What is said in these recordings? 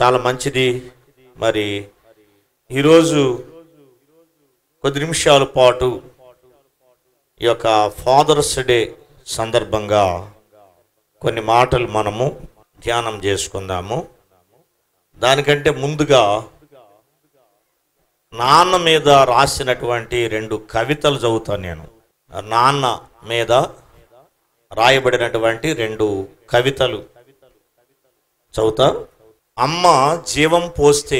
చాలా మంచిది. మరి ఈరోజు కొద్ది నిమిషాల పాటు ఈ యొక్క ఫాదర్స్ డే సందర్భంగా కొన్ని మాటలు మనము ధ్యానం చేసుకుందాము. దానికంటే ముందుగా నాన్న మీద రాసినటువంటి 2 కవితలు చదువుతాను. నేను నాన్న మీద రాయబడినటువంటి 2 కవితలు చదువుతా. అమ్మ జీవం పోస్తే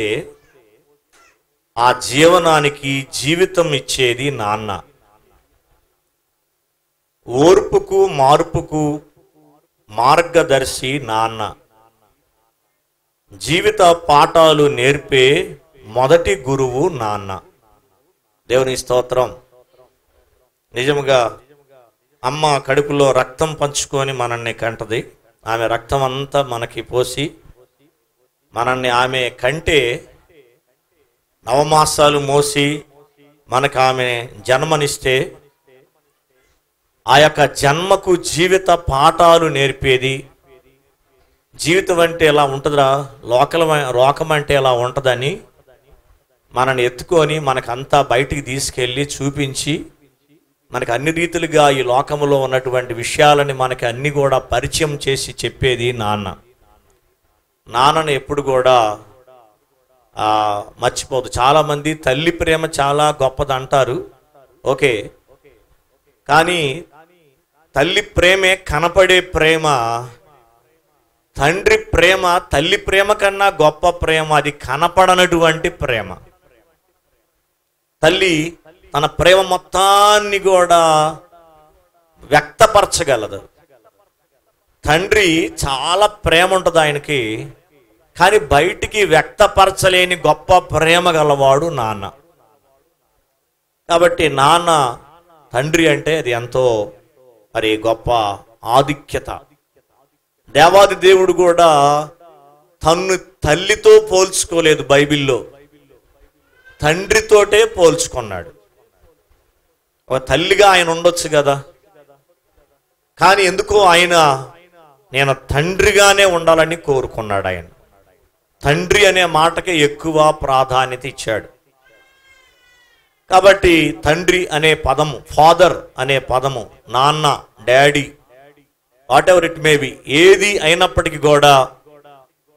ఆ జీవనానికి జీవితం ఇచ్చేది నాన్న. ఓర్పుకు మార్పుకు మార్గదర్శి నాన్న. జీవిత పాఠాలు నేర్పే మొదటి గురువు నాన్న. దేవుని స్తోత్రం. నిజముగా అమ్మ కడుపులో రక్తం పంచుకొని మనల్ని కంటది. ఆమె రక్తం అంతా మనకి పోసి మనల్ని ఆమె కంటే 9 మాసాలు మోసి మనకు ఆమె జన్మనిస్తే ఆ యొక్క జన్మకు జీవిత పాఠాలు నేర్పేది. జీవితం అంటే ఎలా ఉంటుందిరా, లోకం అంటే ఎలా ఉంటుందని మనల్ని ఎత్తుకొని మనకంతా బయటికి తీసుకెళ్ళి చూపించి మనకు అన్ని రీతిలుగా ఈ లోకంలో ఉన్నటువంటి విషయాలని మనకి అన్ని కూడా పరిచయం చేసి చెప్పేది నాన్న. నాన్నను ఎప్పుడు కూడా మర్చిపోదు. చాలామంది తల్లి ప్రేమ చాలా గొప్పది అంటారు, ఓకే, కానీ తల్లి ప్రేమే కనపడే ప్రేమ. తండ్రి ప్రేమ తల్లి ప్రేమ కన్నా గొప్ప ప్రేమ. అది కనపడనటువంటి ప్రేమ. తల్లి తన ప్రేమ మొత్తాన్ని కూడా వ్యక్తపరచగలదు. తండ్రి చాలా ప్రేమ ఉంటుంది ఆయనకి, కానీ బయటికి వ్యక్తపరచలేని గొప్ప ప్రేమ గలవాడు నాన్న. కాబట్టి నాన్న తండ్రి అంటే అది ఎంతో మరి గొప్ప ఆధిక్యత. దేవాది దేవుడు కూడా తన్ను తల్లితో పోల్చుకోలేదు. బైబిల్లో తండ్రితోటే పోల్చుకున్నాడు. ఒక తల్లిగా ఆయన ఉండొచ్చు కదా, కానీ ఎందుకో ఆయన నేను తండ్రిగానే ఉండాలని కోరుకున్నాడు. ఆయన తండ్రి అనే మాటకే ఎక్కువ ప్రాధాన్యత ఇచ్చాడు. కాబట్టి తండ్రి అనే పదము, ఫాదర్ అనే పదము, నాన్న, daddy, what ever it may be, ఏది అయినప్పటికీ కూడా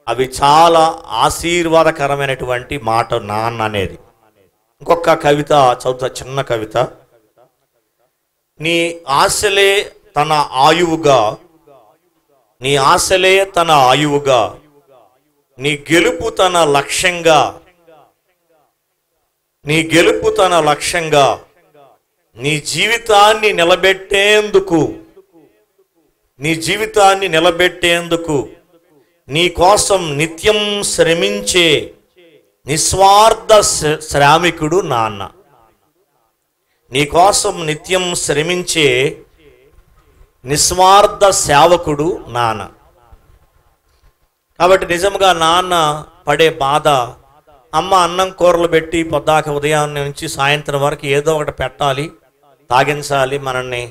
అవి చాలా ఆశీర్వాదకరమైనటువంటి మాట నాన్న అనేది. ఇంకొక కవిత చదువుతా, చిన్న కవిత. నీ ఆశలే తన ఆయువుగా, నీ ఆశలే తన ఆయువుగా, నీ గెలుపు తన లక్ష్యంగా, నీ గెలుపు తన లక్ష్యంగా, నీ జీవితాన్ని నిలబెట్టేందుకు, నీ జీవితాన్ని నిలబెట్టేందుకు నీ కోసం నిత్యం శ్రమించే నిస్వార్థ శ్రామికుడు నాన్న. నీ కోసం నిత్యం శ్రమించే నిస్వార్థ సేవకుడు నాన్న. కాబట్టి నిజంగా నాన్న పడే బాధ, అమ్మ అన్నం కూరలు పెట్టి పొద్దాక ఉదయాన్నే నుంచి సాయంత్రం వరకు ఏదో ఒకటి పెట్టాలి, తాగించాలి, మనల్ని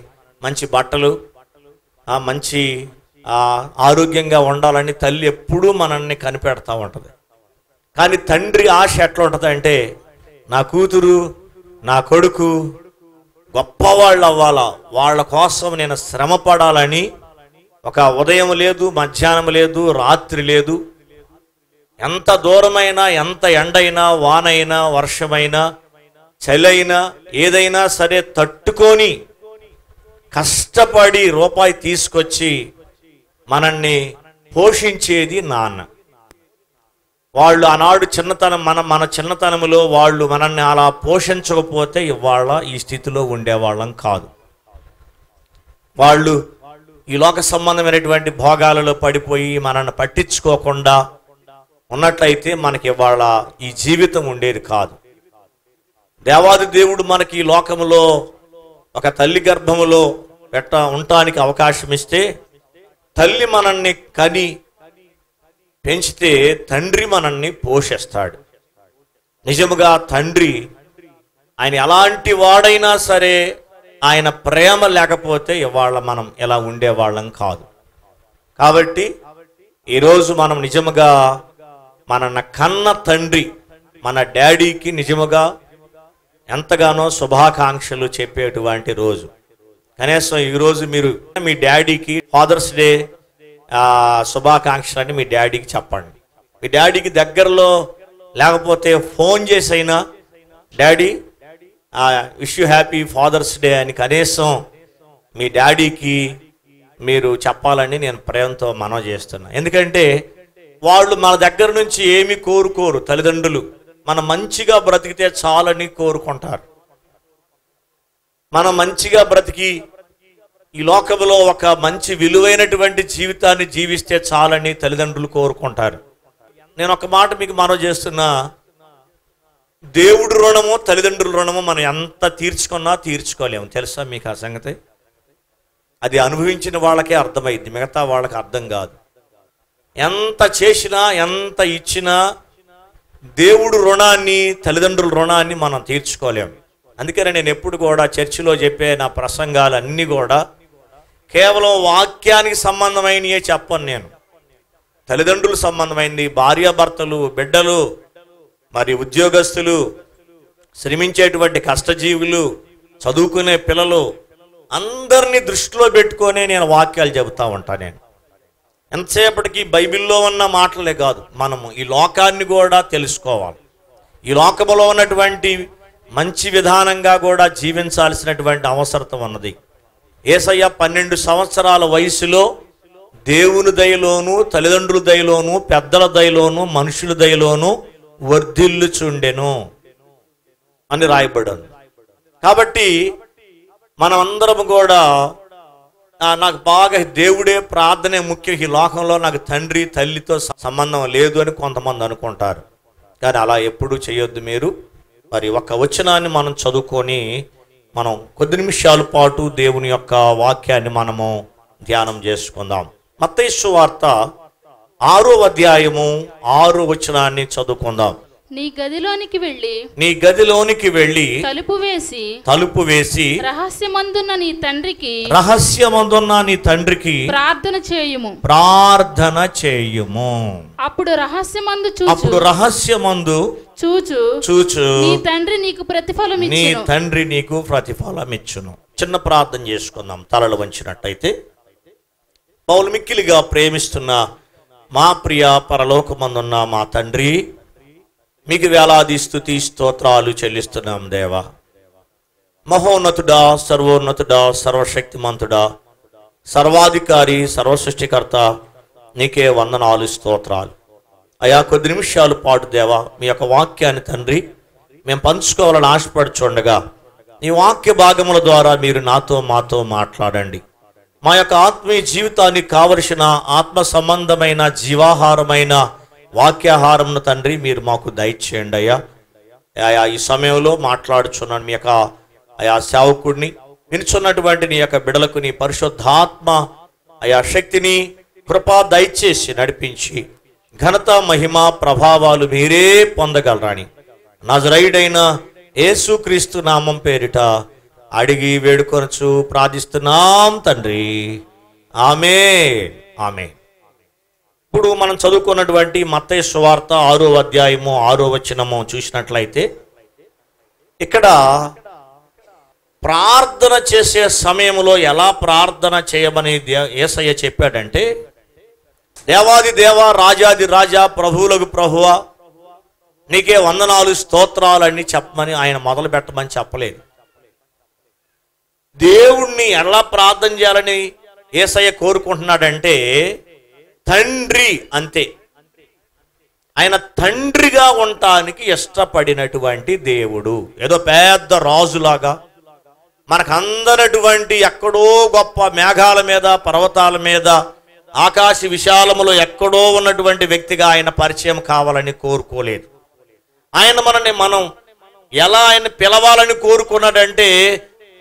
మంచి బట్టలు, మంచి ఆరోగ్యంగా ఉండాలని తల్లి ఎప్పుడూ మనల్ని కనిపెడతా ఉంటుంది. కానీ తండ్రి ఆశ ఎట్లా ఉంటుంది అంటే, నా కూతురు నా కొడుకు గొప్పవాళ్ళు అవ్వాలా, వాళ్ళ కోసం నేను శ్రమ పడాలని ఒక ఉదయం లేదు, మధ్యాహ్నం లేదు, రాత్రి లేదు, ఎంత దూరమైనా, ఎంత ఎండైనా, వానైనా, వర్షమైనా, చలైనా, ఏదైనా సరే తట్టుకొని కష్టపడి రూపాయి తీసుకొచ్చి మనల్ని పోషించేది నాన్న. వాళ్ళు ఆనాడు చిన్నతనం, మన చిన్నతనంలో వాళ్ళు మనల్ని అలా పోషించకపోతే ఇవాళ ఈ స్థితిలో ఉండేవాళ్ళం కాదు. వాళ్ళు ఈ లోక సంబంధమైనటువంటి భోగాలలో పడిపోయి మనల్ని పట్టించుకోకుండా ఉన్నట్లయితే మనకి ఇవాళ ఈ జీవితం ఉండేది కాదు. దేవాది దేవుడు మనకి ఈ లోకములో ఒక తల్లి గర్భములో ఉండటానికి అవకాశం ఇస్తే, తల్లి మనల్ని కని పెంచితే తండ్రి మనల్ని పోషిస్తాడు. నిజముగా తండ్రి ఆయన ఎలాంటి వాడైనా సరే ఆయన ప్రేమ లేకపోతే ఇవాళ మనం ఎలా ఉండేవాళ్ళం కాదు. కాబట్టి ఈరోజు మనం నిజముగా మన కన్న తండ్రి మన డాడీకి నిజముగా ఎంతగానో శుభాకాంక్షలు చెప్పేటువంటి రోజు. కనీసం ఈరోజు మీరు మీ డాడీకి ఫాదర్స్ డే శుభాకాంక్షలు అని మీ డాడీకి చెప్పండి. మీ డాడీకి దగ్గరలో లేకపోతే ఫోన్ చేసైనా daddy wish you happy father's day అని కనీసం మీ డాడీకి మీరు చెప్పాలని నేను ప్రేమతో మనవి చేస్తున్నా. ఎందుకంటే వాళ్ళు మన దగ్గర నుంచి ఏమి కోరుకోరు. తల్లిదండ్రులు మనం మంచిగా బ్రతికితే చాలని కోరుకుంటారు. మనం మంచిగా బ్రతికి ఈ లోకంలో ఒక మంచి విలువైనటువంటి జీవితాన్ని జీవిస్తే చాలని తల్లిదండ్రులు కోరుకుంటారు. నేను ఒక మాట మీకు మనవి చేస్తున్నా, దేవుడు రుణము తల్లిదండ్రుల రుణము మనం ఎంత తీర్చుకున్నా తీర్చుకోలేము. తెలుసా మీకు ఆ సంగతి? అది అనుభవించిన వాళ్ళకే అర్థమైంది, మిగతా వాళ్ళకి అర్థం కాదు. ఎంత చేసినా ఎంత ఇచ్చినా దేవుడు రుణాన్ని తల్లిదండ్రుల రుణాన్ని మనం తీర్చుకోలేము. అందుకనే నేను ఎప్పుడు కూడా చర్చిలో చెప్పే నా ప్రసంగాలన్నీ కూడా కేవలం వాక్యానికి సంబంధమైనవే చెప్పను. నేను తల్లిదండ్రులకు సంబంధమైనది, భార్యాభర్తలు, బిడ్డలు, మరి ఉద్యోగస్తులు, శ్రమించేటువంటి కష్టజీవులు, చదువుకునే పిల్లలు అందరినీ దృష్టిలో పెట్టుకొని నేను వాక్యాలు చెబుతూ ఉంటాను. నేను ఎంతసేపటికి బైబిల్లో ఉన్న మాటలే కాదు, మనము ఈ లోకాన్ని కూడా తెలుసుకోవాలి. ఈ లోకములో ఉన్నటువంటి మంచి విధానంగా కూడా జీవించాల్సినటువంటి అవసరం ఉన్నది. యేసయ్య 12 సంవత్సరాల వయసులో దేవుని దయలోను, తల్లిదండ్రుల దయలోను, పెద్దల దయలోను, మనుషుల దయలోను వర్ధిల్లుచుండెను అని రాయబడింది. కాబట్టి మనమందరం కూడా నాకు బాగా దేవుడే ప్రార్థనే ముఖ్యం, ఈ లోకంలో నాకు తండ్రి తల్లితో సంబంధం లేదు అని కొంతమంది అనుకుంటారు. కానీ అలా ఎప్పుడూ చేయొద్దు మీరు. మరి ఒక వచనాన్ని మనం చదువుకొని మనం కొద్ది నిమిషాల పాటు దేవుని యొక్క వాక్యాన్ని మనము ధ్యానం చేసుకుందాం. మత్తయి సువార్త 6వ అధ్యాయము 6వ వచనాన్ని చదువుకుందాం. నీ గదిలోనికి వెళ్ళి తలుపు వేసి రహస్యమందున్న నీ తండ్రికి ప్రార్థన చేయుము. అప్పుడు రహస్యమందు చూచు నీ తండ్రి నీకు ప్రతిఫలమిచ్చును. చిన్న ప్రార్థన చేసుకుందాం తలలు వంచినట్టయితే. పౌలు మిక్కిలిగా ప్రేమిస్తున్న మా ప్రియ పరలోకమందున్న మా తండ్రి, మీకు వేలాది స్తుతి స్తోత్రాలు చెల్లిస్తున్నాం దేవా. మహోన్నతుడా, సర్వోన్నతుడా, సర్వశక్తిమంతుడా, సర్వాధికారి, సర్వసృష్టికర్త, నీకే వందనాలు స్తోత్రాలు అయా. కొద్ది నిమిషాలు పాటు దేవా మీ యొక్క వాక్యాన్ని తండ్రి మేము పంచుకోవాలని ఆశపడుచుండగా ఈ వాక్య భాగముల ద్వారా మీరు నాతో మాతో మాట్లాడండి. మా యొక్క ఆత్మీయ జీవితానికి కావలసిన ఆత్మ సంబంధమైన జీవాహారమైన వాక్యాహారంను తండ్రి మీరు మాకు దయచేయండి అయ్యా. అయా ఈ సమయంలో మాట్లాడుచున్నాను మీ యొక్క అయా సేవకుడిని, వినుచున్నటువంటి నీ యొక్క బిడలకు నీ పరిశుద్ధాత్మ అయా శక్తిని కృపా దయచేసి నడిపించి ఘనత మహిమ ప్రభావాలు మీరే పొందగలరాని నజరేయుడైన యేసుక్రీస్తు నామం పేరిట అడిగి వేడుకొనచ్చు ప్రార్థిస్తున్నాం తండ్రి. ఆమేన్, ఆమేన్. ఇప్పుడు మనం చదువుకున్నటువంటి మత్తయి సువార్త 6వ అధ్యాయము 6వ వచనము చూసినట్లయితే ఇక్కడ ప్రార్థన చేసే సమయంలో ఎలా ప్రార్థన చేయమని యేసయ్య చెప్పాడంటే, దేవాది దేవ, రాజాది రాజా, ప్రభువులకు ప్రభువ, నీకే వందనాలు స్తోత్రాలన్నీ చెప్పమని ఆయన మొదలు పెట్టమని చెప్పలేదు. దేవుణ్ణి ఎలా ప్రార్థన చేయాలని యేసయ్య కోరుకుంటున్నాడంటే తండ్రి, అంతే. ఆయన తండ్రిగా ఉండటానికి ఇష్టపడినటువంటి దేవుడు. ఏదో పెద్ద రాజులాగా మనకు అందనటువంటి ఎక్కడో గొప్ప మేఘాల మీద, పర్వతాల మీద, ఆకాశ విశాలములో ఎక్కడో ఉన్నటువంటి వ్యక్తిగా ఆయన పరిచయం కావాలని కోరుకోలేదు. మనం ఎలా ఆయన పిలవాలని కోరుకున్నాడంటే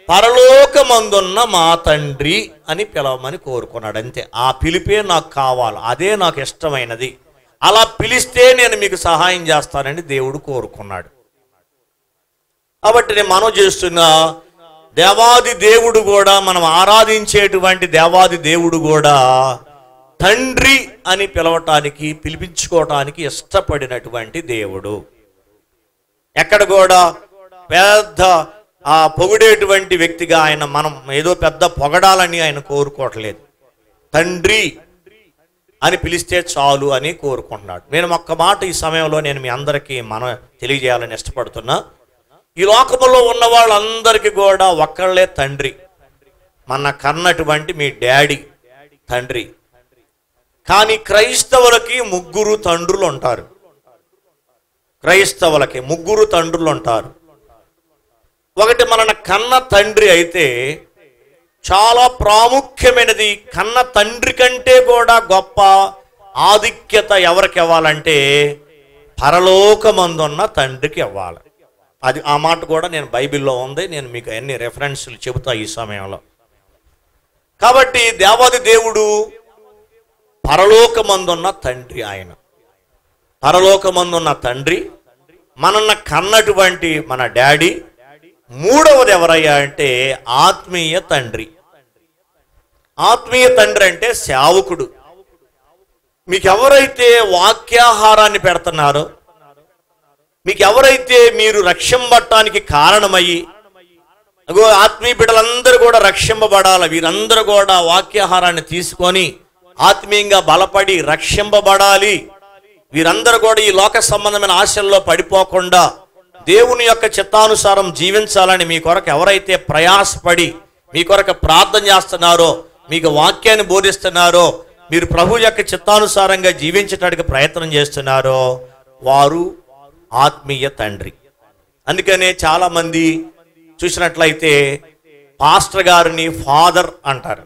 పరలోకమందున్న మా తండ్రి అని పిలవమని కోరుకున్నాడు, అంతే. ఆ పిలిపే నాకు కావాలి, అదే నాకు ఇష్టమైనది, అలా పిలిస్తే నేను మీకు సహాయం చేస్తానని దేవుడు కోరుకున్నాడు. కాబట్టి నేను మనవి చేస్తున్నా, దేవాది దేవుడు కూడా, మనం ఆరాధించేటువంటి దేవాది దేవుడు కూడా తండ్రి అని పిలవటానికి, పిలిపించుకోవటానికి ఇష్టపడినటువంటి దేవుడు. ఎక్కడ కూడా పెద్ద పొగిడేటువంటి వ్యక్తిగా ఆయన మనం ఏదో పెద్ద పొగడాలని ఆయన కోరుకోవట్లేదు. తండ్రి అని పిలిస్తే చాలు అని కోరుకుంటున్నాడు. నేను ఒక్క మాట ఈ సమయంలో నేను మీ అందరికీ తెలియజేయాలని ఇష్టపడుతున్నా. ఈ లోకములో ఉన్న వాళ్ళందరికీ కూడా ఒక్కళ్ళే తండ్రి. మన కన్నటువంటి మీ డాడీ తండ్రి. కానీ క్రైస్తవులకి ముగ్గురు తండ్రులు ఉంటారు. క్రైస్తవులకి ముగ్గురు తండ్రులు ఉంటారు. ఒకటి మన కన్న తండ్రి అయితే చాలా ప్రాముఖ్యమైనది. కన్న తండ్రి కంటే కూడా గొప్ప ఆధిక్యత ఎవరికి ఇవ్వాలంటే పరలోకమందున్న తండ్రికి ఇవ్వాలి. అది ఆ మాట కూడా నేను బైబిల్లో ఉంది. నేను మీకు అన్ని రెఫరెన్స్లు చెబుతా ఈ సమయంలో. కాబట్టి దేవాది దేవుడు పరలోకమందున్న తండ్రి. ఆయన పరలోకమందున్న తండ్రి, మనన్న కన్నటువంటి మన డాడీ. మూడవది ఎవరయ్యా అంటే ఆత్మీయ తండ్రి. ఆత్మీయ తండ్రి అంటే సేవకుడు. మీకు ఎవరైతే వాక్యాహారాన్ని పెడుతున్నారో, మీకు ఎవరైతే మీరు రక్షింపబడటానికి కారణమయ్యి, అగో ఆత్మీయ బిడ్డలందరూ కూడా రక్షింపబడాలి, వీరందరూ కూడా వాక్యాహారాన్ని తీసుకొని ఆత్మీయంగా బలపడి రక్షింపబడాలి, వీరందరూ కూడా ఈ లోక సంబంధమైన ఆశల్లో పడిపోకుండా దేవుని యొక్క చిత్తానుసారం జీవించాలని మీ కొరకు ఎవరైతే ప్రయాసపడి మీ కొరకు ప్రార్థన చేస్తున్నారో, మీకు వాక్యాన్ని బోధిస్తున్నారో, మీరు ప్రభు యొక్క చిత్తానుసారంగా జీవించడానికి ప్రయత్నం చేస్తున్నారో వారు ఆత్మీయ తండ్రి. అందుకనే చాలామంది చూసినట్లయితే పాస్టర్ గారిని ఫాదర్ అంటారు,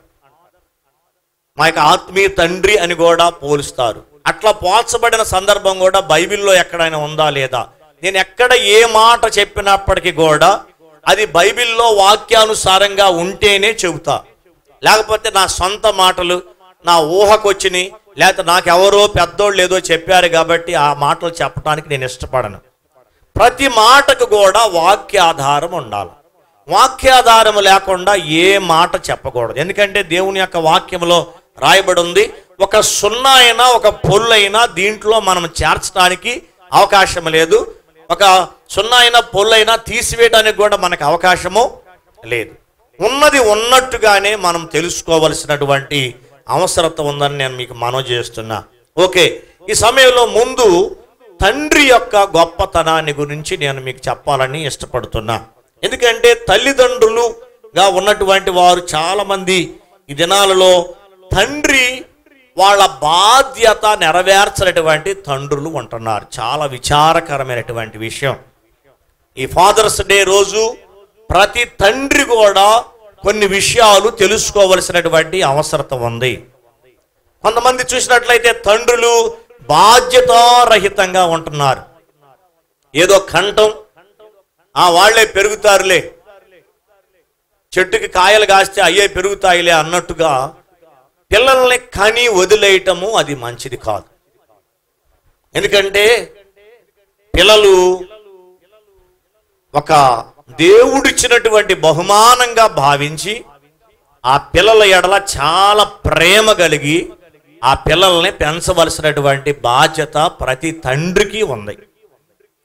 మా యొక్క ఆత్మీయ తండ్రి అని కూడా పోలుస్తారు. అట్లా పోల్చబడిన సందర్భం కూడా బైబిల్లో ఎక్కడైనా ఉందా లేదా? నేను ఎక్కడ ఏ మాట చెప్పినప్పటికీ కూడా అది బైబిల్లో వాక్యానుసారంగా ఉంటేనే చెబుతా. లేకపోతే నా సొంత మాటలు నా ఊహకు వచ్చినాయి, లేకపోతే నాకెవరో పెద్దోళ్ళు ఏదో చెప్పారు కాబట్టి ఆ మాటలు చెప్పడానికి నేను ఇష్టపడను. ప్రతి మాటకు కూడా వాక్యాధారం ఉండాలి. వాక్యాధారం లేకుండా ఏ మాట చెప్పకూడదు. ఎందుకంటే దేవుని యొక్క వాక్యంలో రాయబడి ఉంది, ఒక సున్నా అయినా ఒక పొల్లు అయినా దీంట్లో మనం చేర్చడానికి అవకాశం లేదు. ఒక సున్నా అయినా పొల్లు అయినా తీసివేయడానికి కూడా మనకు అవకాశము లేదు. ఉన్నది ఉన్నట్టుగానే మనం తెలుసుకోవలసినటువంటి అవసరత ఉందని నేను మీకు మనవి చేస్తున్నా. ఓకే, ఈ సమయంలో ముందు తండ్రి యొక్క గొప్పతనాన్ని గురించి నేను మీకు చెప్పాలని ఇష్టపడుతున్నా. ఎందుకంటే తల్లిదండ్రులుగా ఉన్నటువంటి వారు చాలామంది ఈ దినాలలో తండ్రి వాళ్ళ బాధ్యత నెరవేర్చినటువంటి తండ్రులు ఉంటున్నారు. చాలా విచారకరమైనటువంటి విషయం. ఈ ఫాదర్స్ డే రోజు ప్రతి తండ్రి కూడా కొన్ని విషయాలు తెలుసుకోవలసినటువంటి అవసరత ఉంది. కొంతమంది చూసినట్లయితే తండ్రులు బాధ్యతారహితంగా ఉంటున్నారు. ఏదో కంఠం వాళ్ళే పెరుగుతారులే, చెట్టుకి కాయలు కాస్తే అయ్యే పెరుగుతాయిలే అన్నట్టుగా పిల్లల్ని కని వదిలేయటము అది మంచిది కాదు. ఎందుకంటే పిల్లలు ఒక దేవుడిచ్చినటువంటి బహుమానంగా భావించి ఆ పిల్లల ఎడల చాలా ప్రేమ కలిగి ఆ పిల్లల్ని పెంచవలసినటువంటి బాధ్యత ప్రతి తండ్రికి ఉంది.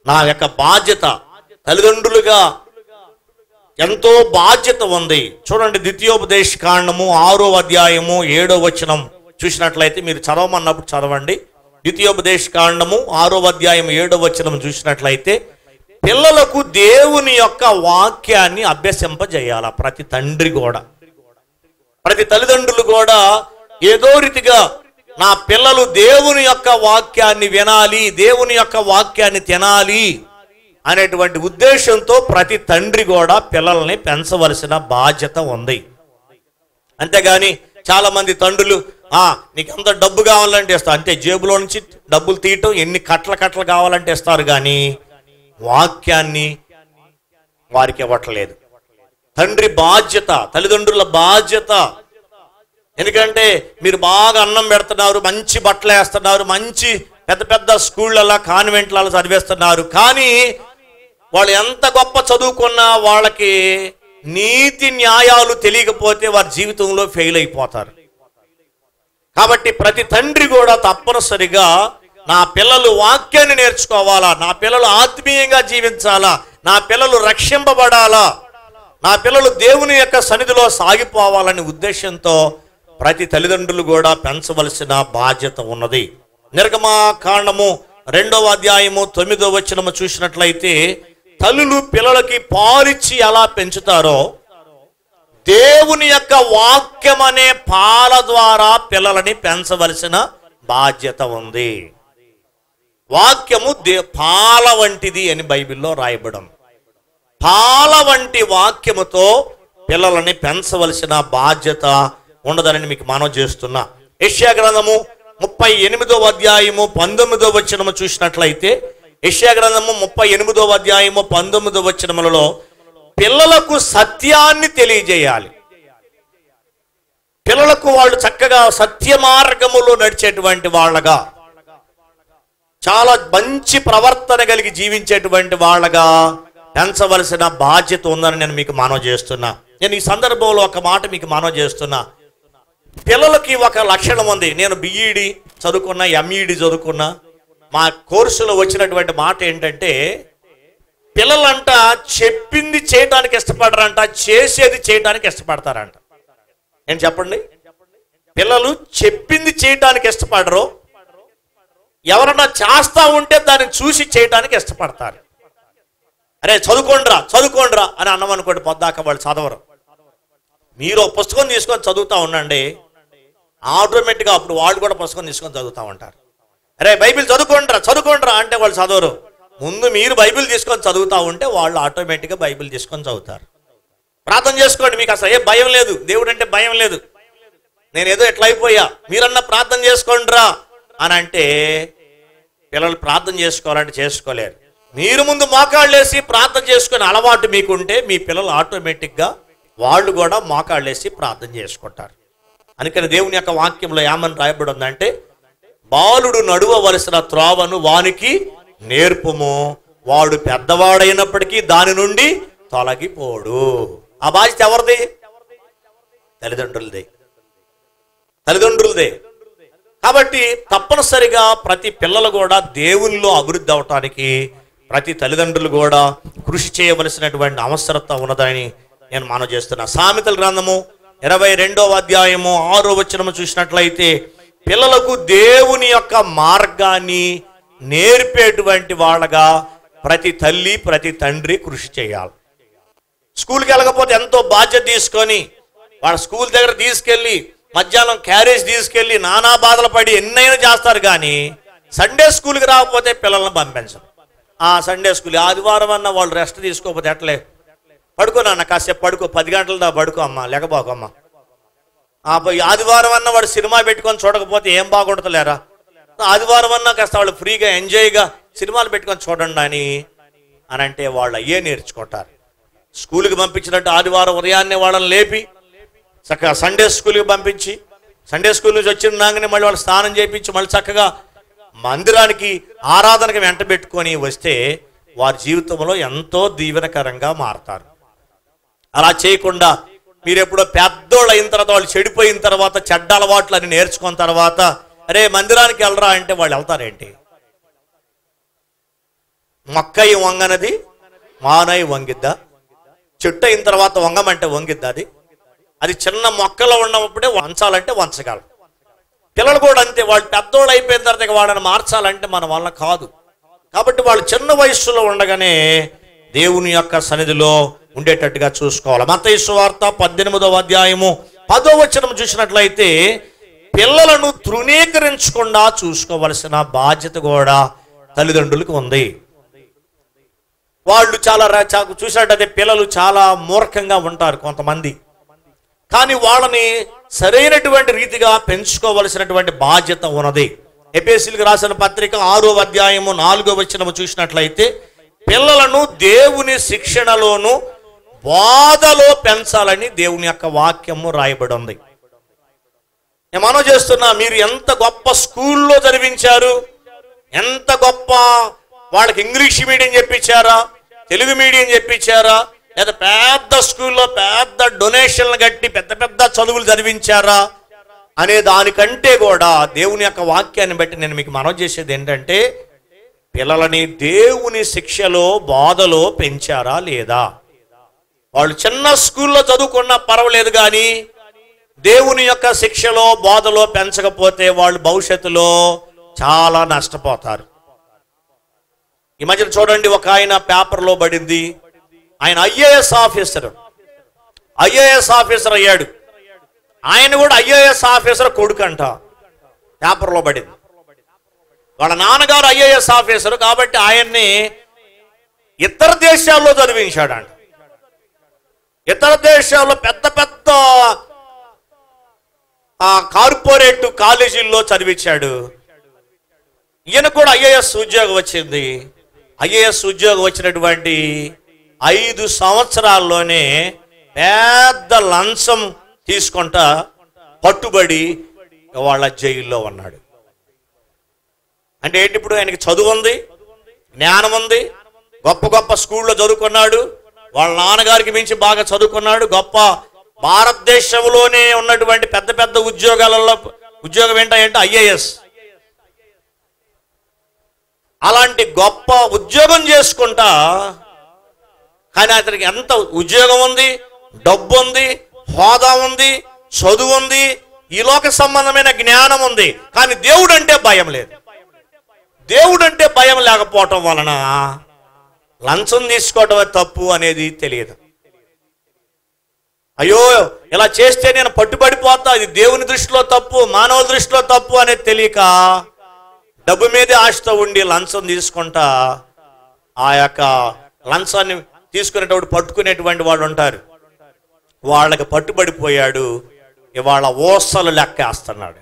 నా యొక్క బాధ్యత తల్లిదండ్రులుగా ఎంతో బాధ్యత ఉంది. చూడండి, ద్వితీయోపదేశ కాండము 6వ అధ్యాయము 7వ వచనం చూసినట్లయితే, మీరు చదవమన్నప్పుడు చదవండి. ద్వితీయోపదేశ కాండము 6వ అధ్యాయం 7వ వచనం చూసినట్లయితే, పిల్లలకు దేవుని యొక్క వాక్యాన్ని అభ్యసింపజేయాల ప్రతి తండ్రి కూడా, ప్రతి తల్లిదండ్రులు కూడా ఏదో రీతిగా నా పిల్లలు దేవుని యొక్క వాక్యాన్ని వినాలి, దేవుని యొక్క వాక్యాన్ని తినాలి అనేటువంటి ఉద్దేశంతో ప్రతి తండ్రి కూడా పిల్లల్ని పెంచవలసిన బాధ్యత ఉంది. అంతేగాని చాలా మంది తండ్రులు నీకు ఎంత డబ్బు కావాలంటే ఇస్తారు, అంతే జేబులో నుంచి డబ్బులు తీయటం, ఎన్ని కట్టలు కావాలంటే ఇస్తారు, కానీ వాక్యాన్ని వారికి ఇవ్వట్లేదు. తండ్రి బాధ్యత, తల్లిదండ్రుల బాధ్యత. ఎందుకంటే మీరు బాగా అన్నం పెడుతున్నారు, మంచి బట్టలు వేస్తున్నారు, మంచి పెద్ద పెద్ద స్కూళ్ళలో కాన్వెంట్లలో చదివేస్తున్నారు, కానీ వాళ్ళు ఎంత గొప్ప చదువుకున్నా వాళ్ళకి నీతి న్యాయాలు తెలియకపోతే వారి జీవితంలో ఫెయిల్ అయిపోతారు. కాబట్టి ప్రతి తండ్రి కూడా తప్పనిసరిగా నా పిల్లలు వాక్యాన్ని నేర్చుకోవాలా, నా పిల్లలు ఆత్మీయంగా జీవించాలా, నా పిల్లలు రక్షింపబడాలా, నా పిల్లలు దేవుని యొక్క సన్నిధిలో సాగిపోవాలనే ఉద్దేశంతో ప్రతి తల్లిదండ్రులు కూడా పెంచవలసిన బాధ్యత ఉన్నది. నిర్గమకాండము 2వ అధ్యాయము 9వ వచనము చూసినట్లయితే తల్లులు పిల్లలకి పాలిచ్చి ఎలా పెంచుతారో దేవుని యొక్క వాక్యం అనే పాల ద్వారా పిల్లలని పెంచవలసిన బాధ్యత ఉంది. వాక్యము పాల వంటిది అని బైబిల్లో రాయబడం. పాల వంటి వాక్యముతో పిల్లలని పెంచవలసిన బాధ్యత ఉండదని మీకు మనవి చేస్తున్నా. యెషయా గ్రంథము 38వ అధ్యాయము 19వ వచనము చూసినట్లయితే యెషయా గ్రంథము 38వ అధ్యాయము 19వ వచనములలో పిల్లలకు సత్యాన్ని తెలియజేయాలి. పిల్లలకు వాళ్ళు చక్కగా సత్య మార్గములో నడిచేటువంటి వాళ్ళగా, చాలా మంచి ప్రవర్తన కలిగి జీవించేటువంటి వాళ్ళగా పెంచవలసిన బాధ్యత ఉందని నేను మీకు మనవి చేస్తున్నా. నేను ఈ సందర్భంలో ఒక మాట మీకు మనవి చేస్తున్నా. పిల్లలకి ఒక లక్షణం ఉంది. నేను బిఈడి చదువుకున్నా, ఎంఈడి చదువుకున్నా. మా కోర్సులో వచ్చినటువంటి మాట ఏంటంటే పిల్లలంట చెప్పింది చేయడానికి ఇష్టపడరంట, చేసేది చేయడానికి ఇష్టపడతారంట. నేను చెప్పండి, పిల్లలు చెప్పింది చేయడానికి ఇష్టపడరు, ఎవరన్నా చేస్తా ఉంటే దాన్ని చూసి చేయడానికి ఇష్టపడతారు. అరే చదువుకోండ్రా అని అన్నమనుకోండి, పొద్దాక వాళ్ళు చదవరు. మీరు పుస్తకం తీసుకొని చదువుతూ ఉండండి, ఆటోమేటిక్గా అప్పుడు వాళ్ళు కూడా పుస్తకం తీసుకొని చదువుతూ ఉంటారు. అరే బైబిల్ చదువుకోండ్రా అంటే వాళ్ళు చదవరు. ముందు మీరు బైబిల్ తీసుకొని చదువుతూ ఉంటే వాళ్ళు ఆటోమేటిక్గా బైబిల్ తీసుకొని చదువుతారు. ప్రార్థన చేసుకోండి, మీకు అసలు ఏ భయం లేదు, దేవుడు అంటే భయం లేదు. నేను ఏదో ఎట్లా అయిపోయా, మీరన్నా ప్రార్థన చేసుకోండిరా అని అంటే పిల్లలు ప్రార్థన చేసుకోవాలంటే చేసుకోలేరు. మీరు ముందు మోకాళ్ళేసి ప్రార్థన చేసుకునే అలవాటు మీకుంటే మీ పిల్లలు ఆటోమేటిక్గా వాళ్ళు కూడా మోకాళ్ళేసి ప్రార్థన చేసుకుంటారు. అందుకని దేవుని యొక్క వాక్యంలో ఏమని రాయబడి ఉందంటే బాలుడు నడువవలసిన త్రోవను వానికి నేర్పుము, వాడు పెద్దవాడైనప్పటికీ దాని నుండి తొలగిపోడు. ఆ బాధ్యత ఎవరిది? తల్లిదండ్రులదే. కాబట్టి తప్పనిసరిగా ప్రతి పిల్లలు కూడా దేవుల్లో అభివృద్ధి అవటానికి ప్రతి తల్లిదండ్రులు కూడా కృషి చేయవలసినటువంటి అవసరత ఉన్నదని నేను మనవి చేస్తున్నా. సామెతల గ్రంథము 22వ అధ్యాయము 6వ వచనము చూసినట్లయితే పిల్లలకు దేవుని యొక్క మార్గాన్ని నేర్పేటువంటి వాళ్ళగా ప్రతి తల్లి ప్రతి తండ్రి కృషి చేయాలి. స్కూల్కి వెళ్ళకపోతే ఎంతో బాధ్యత తీసుకొని వాళ్ళ స్కూల్ దగ్గర తీసుకెళ్ళి మధ్యాహ్నం క్యారేజ్ తీసుకెళ్ళి నానా బాధలు పడి ఎన్నైనా చేస్తారు. కానీ సండే స్కూల్కి రాకపోతే పిల్లల్ని పంపించరు. ఆ సండే స్కూల్ ఆదివారం అన్న వాళ్ళు రెస్ట్ తీసుకోకపోతే ఎట్లే, పడుకోనన్న కాసేపు పడుకో, 10 గంటల దా పడుకో అమ్మా, లేకపోకమ్మా. ఆదివారం అన్న వాడు సినిమా పెట్టుకొని చూడకపోతే ఏం బాగుంటుందిలేరా, ఆదివారం అన్నా కాస్త వాళ్ళు ఫ్రీగా ఎంజాయ్గా సినిమాలు పెట్టుకొని చూడండి అని అంటే వాళ్ళు అయ్యే నేర్చుకుంటారు. స్కూల్కి పంపించినట్టు ఆదివారం ఉదయాన్నే వాళ్ళని లేపి చక్కగా సండే స్కూల్కి పంపించి సండే స్కూల్ నుంచి వచ్చినాకనే మళ్ళీ వాళ్ళు స్నానం చేయించి మళ్ళీ చక్కగా మందిరానికి ఆరాధనకి వెంట పెట్టుకొని వస్తే వారి జీవితంలో ఎంతో దీవెనకరంగా మారతారు. అలా చేయకుండా మీరు ఎప్పుడో పెద్దోళ్ళు అయిన తర్వాత వాళ్ళు చెడిపోయిన తర్వాత చెడ్డ అలవాట్లు అని నేర్చుకున్న తర్వాత అరే మందిరానికి వెళ్ళరా అంటే వాళ్ళు వెళ్తారేంటి? మొక్కయి వంగనది మానయి వంగిద్దా? చెట్టు అయిన తర్వాత వంగమంటే వంగిద్దా? అది చిన్న మొక్కలో ఉన్నప్పుడే వంచాలంటే వంచగలరు. పిల్లలు కూడా అంతే, వాళ్ళు పెద్దోళ్ళు అయిపోయిన తర్వాత వాళ్ళని మార్చాలంటే మన వల్ల కాదు. కాబట్టి వాళ్ళు చిన్న వయస్సులో ఉండగానే దేవుని యొక్క సన్నిధిలో ఉండేటట్టుగా చూసుకోవాలి. మత్తయి సువార్త 18వ అధ్యాయము 10వ వచనం చూసినట్లయితే పిల్లలను తృణీకరించకుండా చూసుకోవలసిన బాధ్యత కూడా తల్లిదండ్రులకు ఉంది. వాళ్ళు చాలా చూసినట్టయితే పిల్లలు చాలా మూర్ఖంగా ఉంటారు కొంతమంది, కానీ వాళ్ళని సరైనటువంటి రీతిగా పెంచుకోవలసినటువంటి బాధ్యత ఉన్నది. ఎఫెసీయులకు రాసిన పత్రిక 6వ అధ్యాయము 4వ వచనము చూసినట్లయితే పిల్లలను దేవుని శిక్షణలోను బోధలో పెంచాలని దేవుని యొక్క వాక్యము రాయబడి ఉంది. నేను మనవి చేస్తున్నా, మీరు ఎంత గొప్ప స్కూల్లో చదివించారు, ఎంత గొప్ప వాళ్ళకి ఇంగ్లీష్ మీడియం చెప్పించారా, తెలుగు మీడియం చెప్పించారా, లేదా పెద్ద స్కూల్లో పెద్ద డొనేషన్లు కట్టి పెద్ద పెద్ద చదువులు చదివించారా, అనే దానికంటే కూడా దేవుని యొక్క వాక్యాన్ని బట్టి నేను మీకు మనవి చేసేది ఏంటంటే, పిల్లలని దేవుని శిక్షలో బోధలో పెంచారా లేదా? వాళ్ళు చిన్న స్కూల్లో చదువుకున్నా పర్వాలేదు, కానీ దేవుని యొక్క శిక్షలో బోధలో పెంచకపోతే వాళ్ళు భవిష్యత్తులో చాలా నష్టపోతారు. ఈ మధ్యన చూడండి, ఒక ఆయన పేపర్లో పడింది, ఆయన ఐఏఎస్ ఆఫీసర్ అయ్యాడు. ఆయన కూడా ఐఏఎస్ ఆఫీసర్ కొడుకంట, పేపర్లో పడింది. వాళ్ళ నాన్నగారు ఐఏఎస్ ఆఫీసర్ కాబట్టి ఆయన్ని ఇతర దేశాల్లో చదివించాడంట. ఇతర దేశాల్లో పెద్ద పెద్ద కార్పొరేట్ కాలేజీల్లో చదివించాడు. ఈయన కూడా ఐఏఎస్ ఉద్యోగం వచ్చింది. ఐఏఎస్ ఉద్యోగం వచ్చినటువంటి 5 సంవత్సరాల్లోనే పెద్ద లంచం తీసుకుంటా పట్టుబడి వాళ్ళ జైల్లో ఉన్నాడు. అంటే ఏంటి, ఇప్పుడు ఆయనకి చదువు ఉంది, జ్ఞానం ఉంది, గొప్ప గొప్ప స్కూల్లో చదువుకున్నాడు, వాళ్ళ నాన్నగారికి మించి బాగా చదువుకున్నాడు, గొప్ప భారతదేశంలోనే ఉన్నటువంటి పెద్ద పెద్ద ఉద్యోగాలలో ఉద్యోగం ఏంటంటే ఐఏఎస్. అలాంటి గొప్ప ఉద్యోగం చేసుకుంటా, కానీ అతనికి ఎంత ఉద్యోగం ఉంది, డబ్బు ఉంది, హోదా ఉంది, చదువు ఉంది, ఈ లోక సంబంధమైన జ్ఞానం ఉంది, కానీ దేవుడు అంటే భయం లేదు. దేవుడు అంటే భయం లేకపోవటం వలన లంచం తీసుకోవటమే తప్పు అనేది తెలియదు. అయ్యో ఇలా చేస్తే నేను పట్టుబడిపోతా, ఇది దేవుని దృష్టిలో తప్పు, మానవ దృష్టిలో తప్పు అనేది తెలియక డబ్బు మీదే ఆశతో ఉండి లంచం తీసుకుంటా ఆ యొక్క లంచాన్ని తీసుకునేటప్పుడు పట్టుకునేటువంటి వాళ్ళు ఉంటారు, వాళ్ళకి పట్టుబడిపోయాడు. ఇవాళ ఓసలు లెక్కేస్తున్నాడు.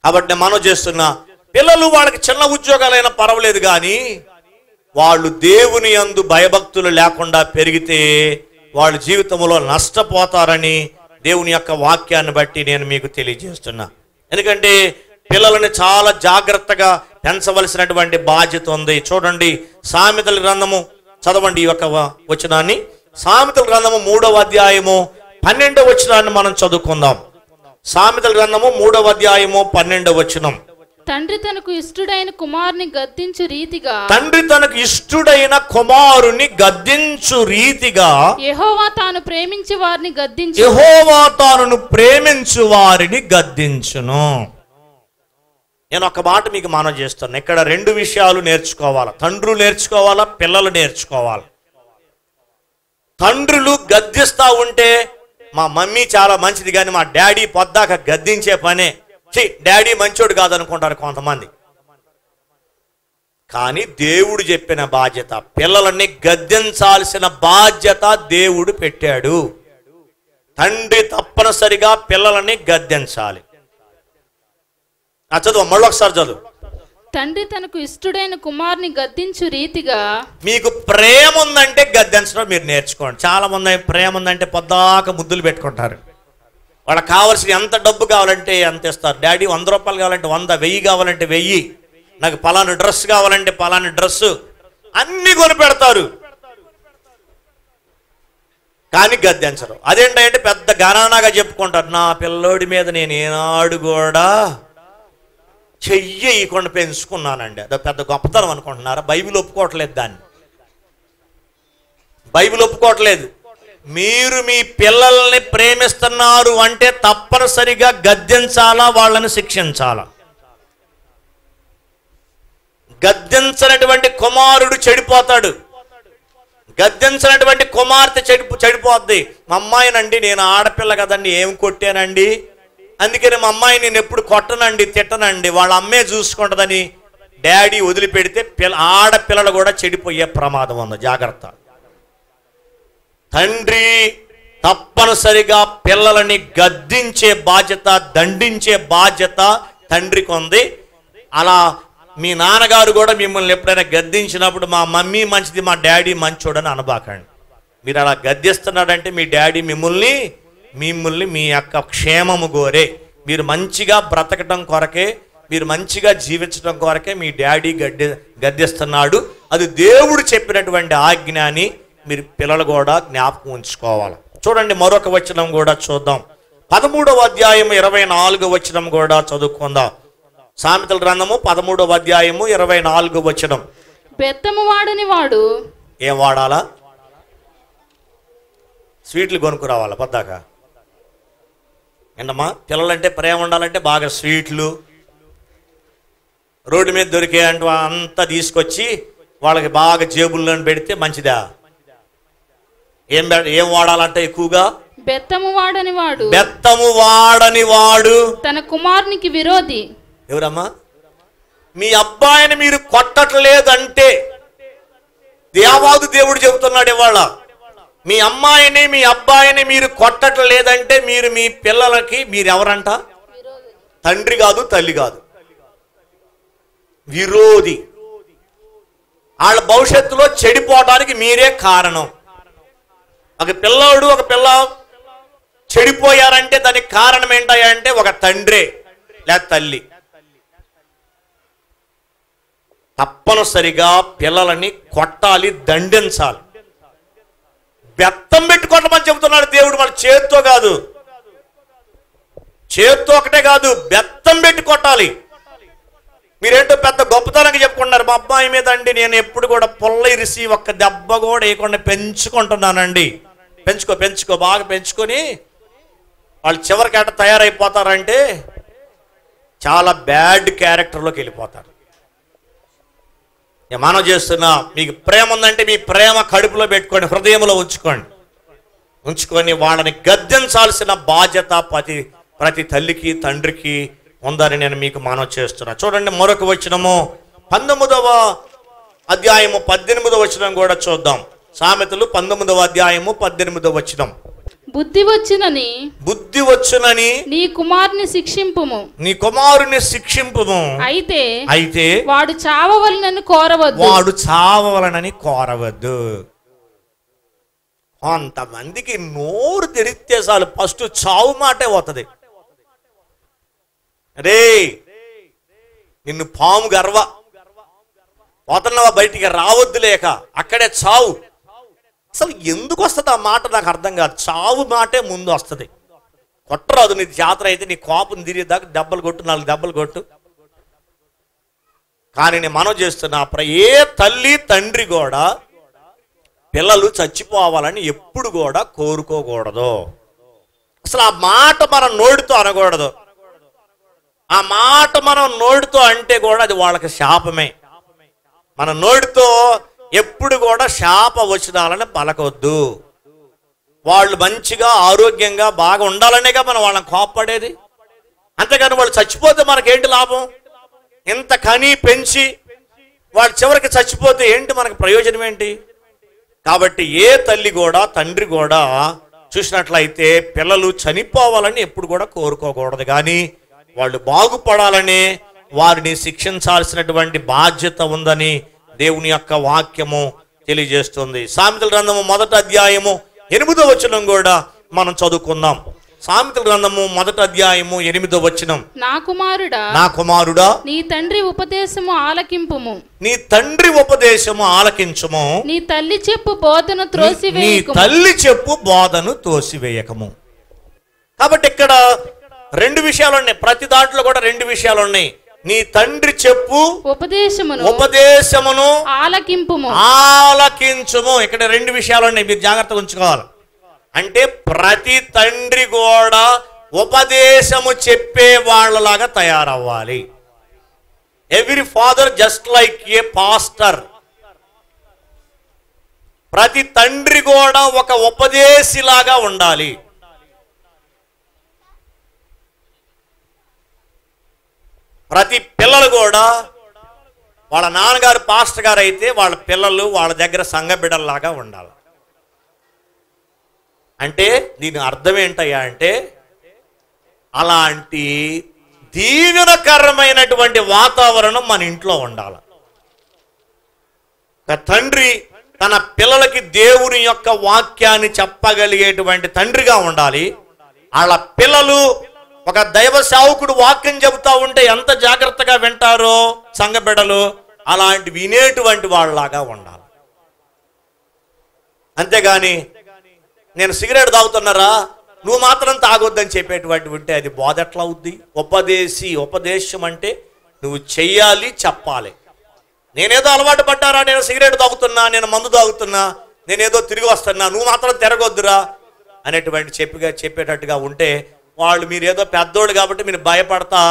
కాబట్టి మనం చేస్తున్న పిల్లలు వాళ్ళకి చిన్న ఉద్యోగాలైనా పర్వాలేదు, కానీ వాళ్ళు దేవుని యందు భయభక్తులు లేకుండా పెరిగితే వాళ్ళ జీవితంలో నష్టపోతారని దేవుని యొక్క వాక్యాన్ని బట్టి నేను మీకు తెలియజేస్తున్నా. ఎందుకంటే పిల్లలని చాలా జాగ్రత్తగా పెంచవలసినటువంటి బాధ్యత ఉంది. చూడండి, సామెతల గ్రంథము చదవండి, ఈ యొక్క వచనాన్ని. సామెతల గ్రంథము 3వ అధ్యాయము 12వ వచనాన్ని మనం చదువుకుందాం. సామెతల గ్రంథము 3వ అధ్యాయము 12వ వచనం. తండ్రి తనకు ఇష్టడైన కుమారుని గద్దించు రీతిగా, తండ్రి తనకు ఇష్టడైన కుమారుని గద్దించు రీతిగా యెహోవా తాను ప్రేమించే వారిని గద్దించు, యెహోవా తాను ప్రేమించు వారిని గద్దించును. నేను ఒక మాట మీకు మనవి చేస్తాను. ఇక్కడ 2 విషయాలు నేర్చుకోవాలి. తండ్రులు నేర్చుకోవాలా, పిల్లలు నేర్చుకోవాలి. తండ్రులు గద్దిస్తా ఉంటే మా మమ్మీ చాలా మంచిది, కానీ మా డాడీ పొద్దాక గద్దించే పనే, డాడీ మంచోడు కాదనుకుంటారు కొంతమంది. కానీ దేవుడు చెప్పిన బాధ్యత, పిల్లలని గద్దించాల్సిన బాధ్యత దేవుడు పెట్టాడు. తండ్రి తప్పనిసరిగా పిల్లలని గద్దించాలి. చదువు, మళ్ళొకసారి చదువు. తండ్రి తనకు ఇష్టడైన కుమారుని గద్దించు రీతిగా. మీకు ప్రేమ ఉందంటే గద్దించడం మీరు నేర్చుకోండి. చాలా మంది ప్రేమ ఉందంటే పొద్దాక ముద్దులు పెట్టుకుంటారు. వాళ్ళకి కావాల్సిన ఎంత డబ్బు కావాలంటే ఎంత ఇస్తారు. డాడీ 100 రూపాయలు కావాలంటే 100, 1000 కావాలంటే 1000, నాకు పలానా డ్రెస్ కావాలంటే పలానా డ్రెస్సు, అన్ని కొని పెడతారు, కానీ గద్దించరు. అదేంటంటే పెద్ద గణనగా చెప్పుకుంటారు, నా పిల్లోడి మీద నేను ఏనాడు కూడా చెయ్యకుండా పెంచుకున్నానండి. అదో పెద్ద గొప్పతనం అనుకుంటున్నారా? బైబిల్ ఒప్పుకోవట్లేదు దాన్ని. బైబిల్ ఒప్పుకోవట్లేదు. మీరు మీ పిల్లల్ని ప్రేమిస్తున్నారు అంటే తప్పనిసరిగా గద్దించాలా, వాళ్ళని శిక్షించాలా. గద్దించినటువంటి కుమారుడు చెడిపోతాడు, గద్దించినటువంటి కుమార్తె చెడిపోద్ది. మా అమ్మాయినండి, నేను ఆడపిల్ల కదండి, ఏం కొట్టానండి, అందుకని మా అమ్మాయి నేను ఎప్పుడు కొట్టనండి, తిట్టనండి, వాళ్ళ అమ్మే చూసుకుంటుందని డాడీ వదిలిపెడితే ఆడపిల్లలు కూడా చెడిపోయే ప్రమాదం ఉంది. జాగ్రత్త. తండ్రి తప్పనిసరిగా పిల్లలని గద్దించే బాధ్యత, దండించే బాధ్యత తండ్రికి ఉంది. అలా మీ నాన్నగారు కూడా మిమ్మల్ని ఎప్పుడైనా గద్దించినప్పుడు మా మమ్మీ మంచిది, మా డాడీ మంచోడని అనబాకండి. మీరు అలా గద్దిస్తున్నాడంటే మీ డాడీ మిమ్మల్ని మీ యొక్క క్షేమము కోరే, మీరు మంచిగా బ్రతకటం కొరకే, మీరు మంచిగా జీవించడం కొరకే మీ డాడీ గద్దిస్తున్నాడు. అది దేవుడు చెప్పినటువంటి ఆజ్ఞ అని మీరు పిల్లలు కూడా జ్ఞాపకం ఉంచుకోవాలి. చూడండి, మరొక వచనం కూడా చూద్దాం. 13వ అధ్యాయం 24వ వచనం కూడా చదువుకుందాం. సామెతల గ్రంథము 13వ అధ్యాయము 24వ వచనం. బెత్తము వాడని వాడు ఏం వాడాలా? స్వీట్లు కొనుక్కురావాలా పొద్దాక. ఏంటమ్మా, పిల్లలంటే ప్రేమ ఉండాలంటే బాగా స్వీట్లు, రోడ్డు మీద దొరికే అంటూ అంతా తీసుకొచ్చి వాళ్ళకి బాగా జేబుల్లో పెడితే మంచిదా? ఏం వాడాలంటే ఎక్కువగా బెత్తము వాడని వాడు బెత్తము వాడని వాడు తన కుమారునికి విరోధి. ఎవరమ్మా? మీ అబ్బాయిని మీరు కొట్టట్లేదంటే దేవాది దేవుడు చెబుతున్నాడు ఇవాళ, మీ అమ్మాయిని మీ అబ్బాయిని మీరు కొట్టట్లేదంటే మీరు మీ పిల్లలకి మీరు ఎవరంట? తండ్రి కాదు, తల్లి కాదు, విరోధి. వాళ్ళ భవిష్యత్తులో చెడిపోవడానికి మీరే కారణం. ఒక పిల్లోడు ఒక పిల్ల చెడిపోయారంటే దానికి కారణం ఏంటంటే ఒక తండ్రే లేదా తల్లి. తప్పనిసరిగా పిల్లలని కొట్టాలి, దండించాలి. బెత్తం పెట్టి కొట్టమని చెబుతున్నాడు దేవుడు. మన చేత్తో కాదు, చేత్తో ఒకటే కాదు, బెత్తం పెట్టి కొట్టాలి. మీరేంటో పెద్ద గొప్పతనంగా చెప్పుకుంటున్నారు, మా అబ్బాయి మీద అండి నేను ఎప్పుడు కూడా పొల్ల ఇరిసి ఒక్క దెబ్బ కూడా వేయకుండా పెంచుకుంటున్నానండి. పెంచుకో బాగా పెంచుకొని వాళ్ళు చివరికి ఎట్ట తయారైపోతారంటే చాలా బ్యాడ్ క్యారెక్టర్లోకి వెళ్ళిపోతారు. నేను మనం చేస్తున్నా, మీకు ప్రేమ ఉందంటే మీ ప్రేమ కడుపులో పెట్టుకోండి, హృదయంలో ఉంచుకొని వాళ్ళని గద్దించాల్సిన బాధ్యత ప్రతి తల్లికి తండ్రికి ఉందని నేను మీకు మనవి చేస్తున్నా. చూడండి మరొక వచనము 19వ అధ్యాయము 18వ వచనం కూడా చూద్దాం. సామెతలు 19వ అధ్యాయము 18వ వచనం. బుద్ధి వచ్చునని నీ కుమారుని శిక్షింపుము, అయితే వాడు చావవలనని కోరవద్దు. కొంతమందికి నోరు తెరిస్తే చాలు ఫస్ట్ చావు మాటే పోతుంది. రే నిన్ను పాము గర్వ పోతున్నావా, బయటికి రావద్దు, లేక అక్కడే చావు. అసలు ఎందుకు వస్తుంది ఆ మాట నాకు అర్థం కాదు. చావు మాటే ముందు వస్తుంది. కొట్టరాదు, నీ జాతర అయితే నీ కోపం తిరిగేదాకా దెబ్బలు కొట్టు, 4 దెబ్బలు కొట్టు. కానీ నేను మనవి చేస్తున్నా, ఏ తల్లి తండ్రి కూడా పిల్లలు చచ్చిపోవాలని ఎప్పుడు కూడా కోరుకోకూడదు. అసలు ఆ మాట మనం నోటితో అనకూడదు. ఆ మాట మనం నోటితో అంటే కూడా అది వాళ్ళకి శాపమే. మన నోటితో ఎప్పుడు కూడా శాప వచనాలను పలకొద్దు. వాళ్ళు మంచిగా ఆరోగ్యంగా బాగా ఉండాలనేగా మనం వాళ్ళని కోప్పడేది. అంతేగాని వాళ్ళు చచ్చిపోతే మనకేంటి లాభం? ఇంత కని పెంచి వాళ్ళు చివరికి చచ్చిపోతే ఏంటి మనకు ప్రయోజనం ఏంటి? కాబట్టి ఏ తల్లి కూడా తండ్రి కూడా చూసినట్లయితే పిల్లలు చనిపోవాలని ఎప్పుడు కూడా కోరుకోకూడదు, కానీ వాళ్ళు బాగుపడాలని వారిని శిక్షించాల్సినటువంటి బాధ్యత ఉందని దేవుని యొక్క వాక్యము తెలియజేస్తుంది. సామెతల గ్రంథము 1వ అధ్యాయము 8వ వచనం కూడా మనం చదువుకుందాం. సామెతల గ్రంథము 1వ అధ్యాయము 8వ వచనం. నా కుమారుడా నీ తండ్రి ఉపదేశము ఆలకించుము, నీ తల్లి చెప్పు బోధను త్రోసివేయకము. కాబట్టి ఇక్కడ 2 విషయాలు ఉన్నాయి. ప్రతి దాంట్లో కూడా 2 విషయాలు ఉన్నాయి. నీ తండ్రి చెప్పు ఉపదేశమును ఆలకించుము. ఇక్కడ 2 విషయాలు ఉన్నాయి, మీరు జాగ్రత్తగా ఉంచుకోవాలి. అంటే ప్రతి తండ్రి కూడా ఉపదేశము చెప్పే వాళ్ళలాగా తయారవ్వాలి. Every father just like a pastor. ప్రతి తండ్రి కూడా ఒక ఉపదేశిలాగా ఉండాలి. ప్రతి పిల్లలు కూడా వాళ్ళ నాన్నగారు పాస్టర్ గారు అయితే వాళ్ళ పిల్లలు వాళ్ళ దగ్గర సంఘ బిడ్డల్లాగా ఉండాలి. అంటే దీని అర్థం ఏంటయ్యా అంటే అలాంటి దీవెనకరమైనటువంటి వాతావరణం మన ఇంట్లో ఉండాలి. తండ్రి తన పిల్లలకి దేవుని యొక్క వాక్యాన్ని చెప్పగలిగేటువంటి తండ్రిగా ఉండాలి. వాళ్ళ పిల్లలు ఒక దైవ సేవకుడు వాక్యం చెబుతా ఉంటే ఎంత జాగ్రత్తగా వింటారో సంఘ బిడ్డలు అలాంటి వినేటువంటి వాళ్ళలాగా ఉండాలి. అంతేగాని నేను సిగరెట్ తాగుతున్నారా, నువ్వు మాత్రం తాగొద్దని చెప్పేటువంటి ఉంటే అది బోధ ఎట్లా అవుద్ది? ఉపదేశం అంటే నువ్వు చెయ్యాలి, చెప్పాలి. నేనేదో అలవాటు పడ్డారా, నేను సిగరెట్ తాగుతున్నా, నేను మందు తాగుతున్నా, నేనేదో తిరిగి వస్తున్నా, నువ్వు మాత్రం తిరగొద్దురా అనేటువంటి చెప్పేటట్టుగా ఉంటే వాళ్ళు మీరేదో పెద్దోళ్ళు కాబట్టి మీరు భయపడతా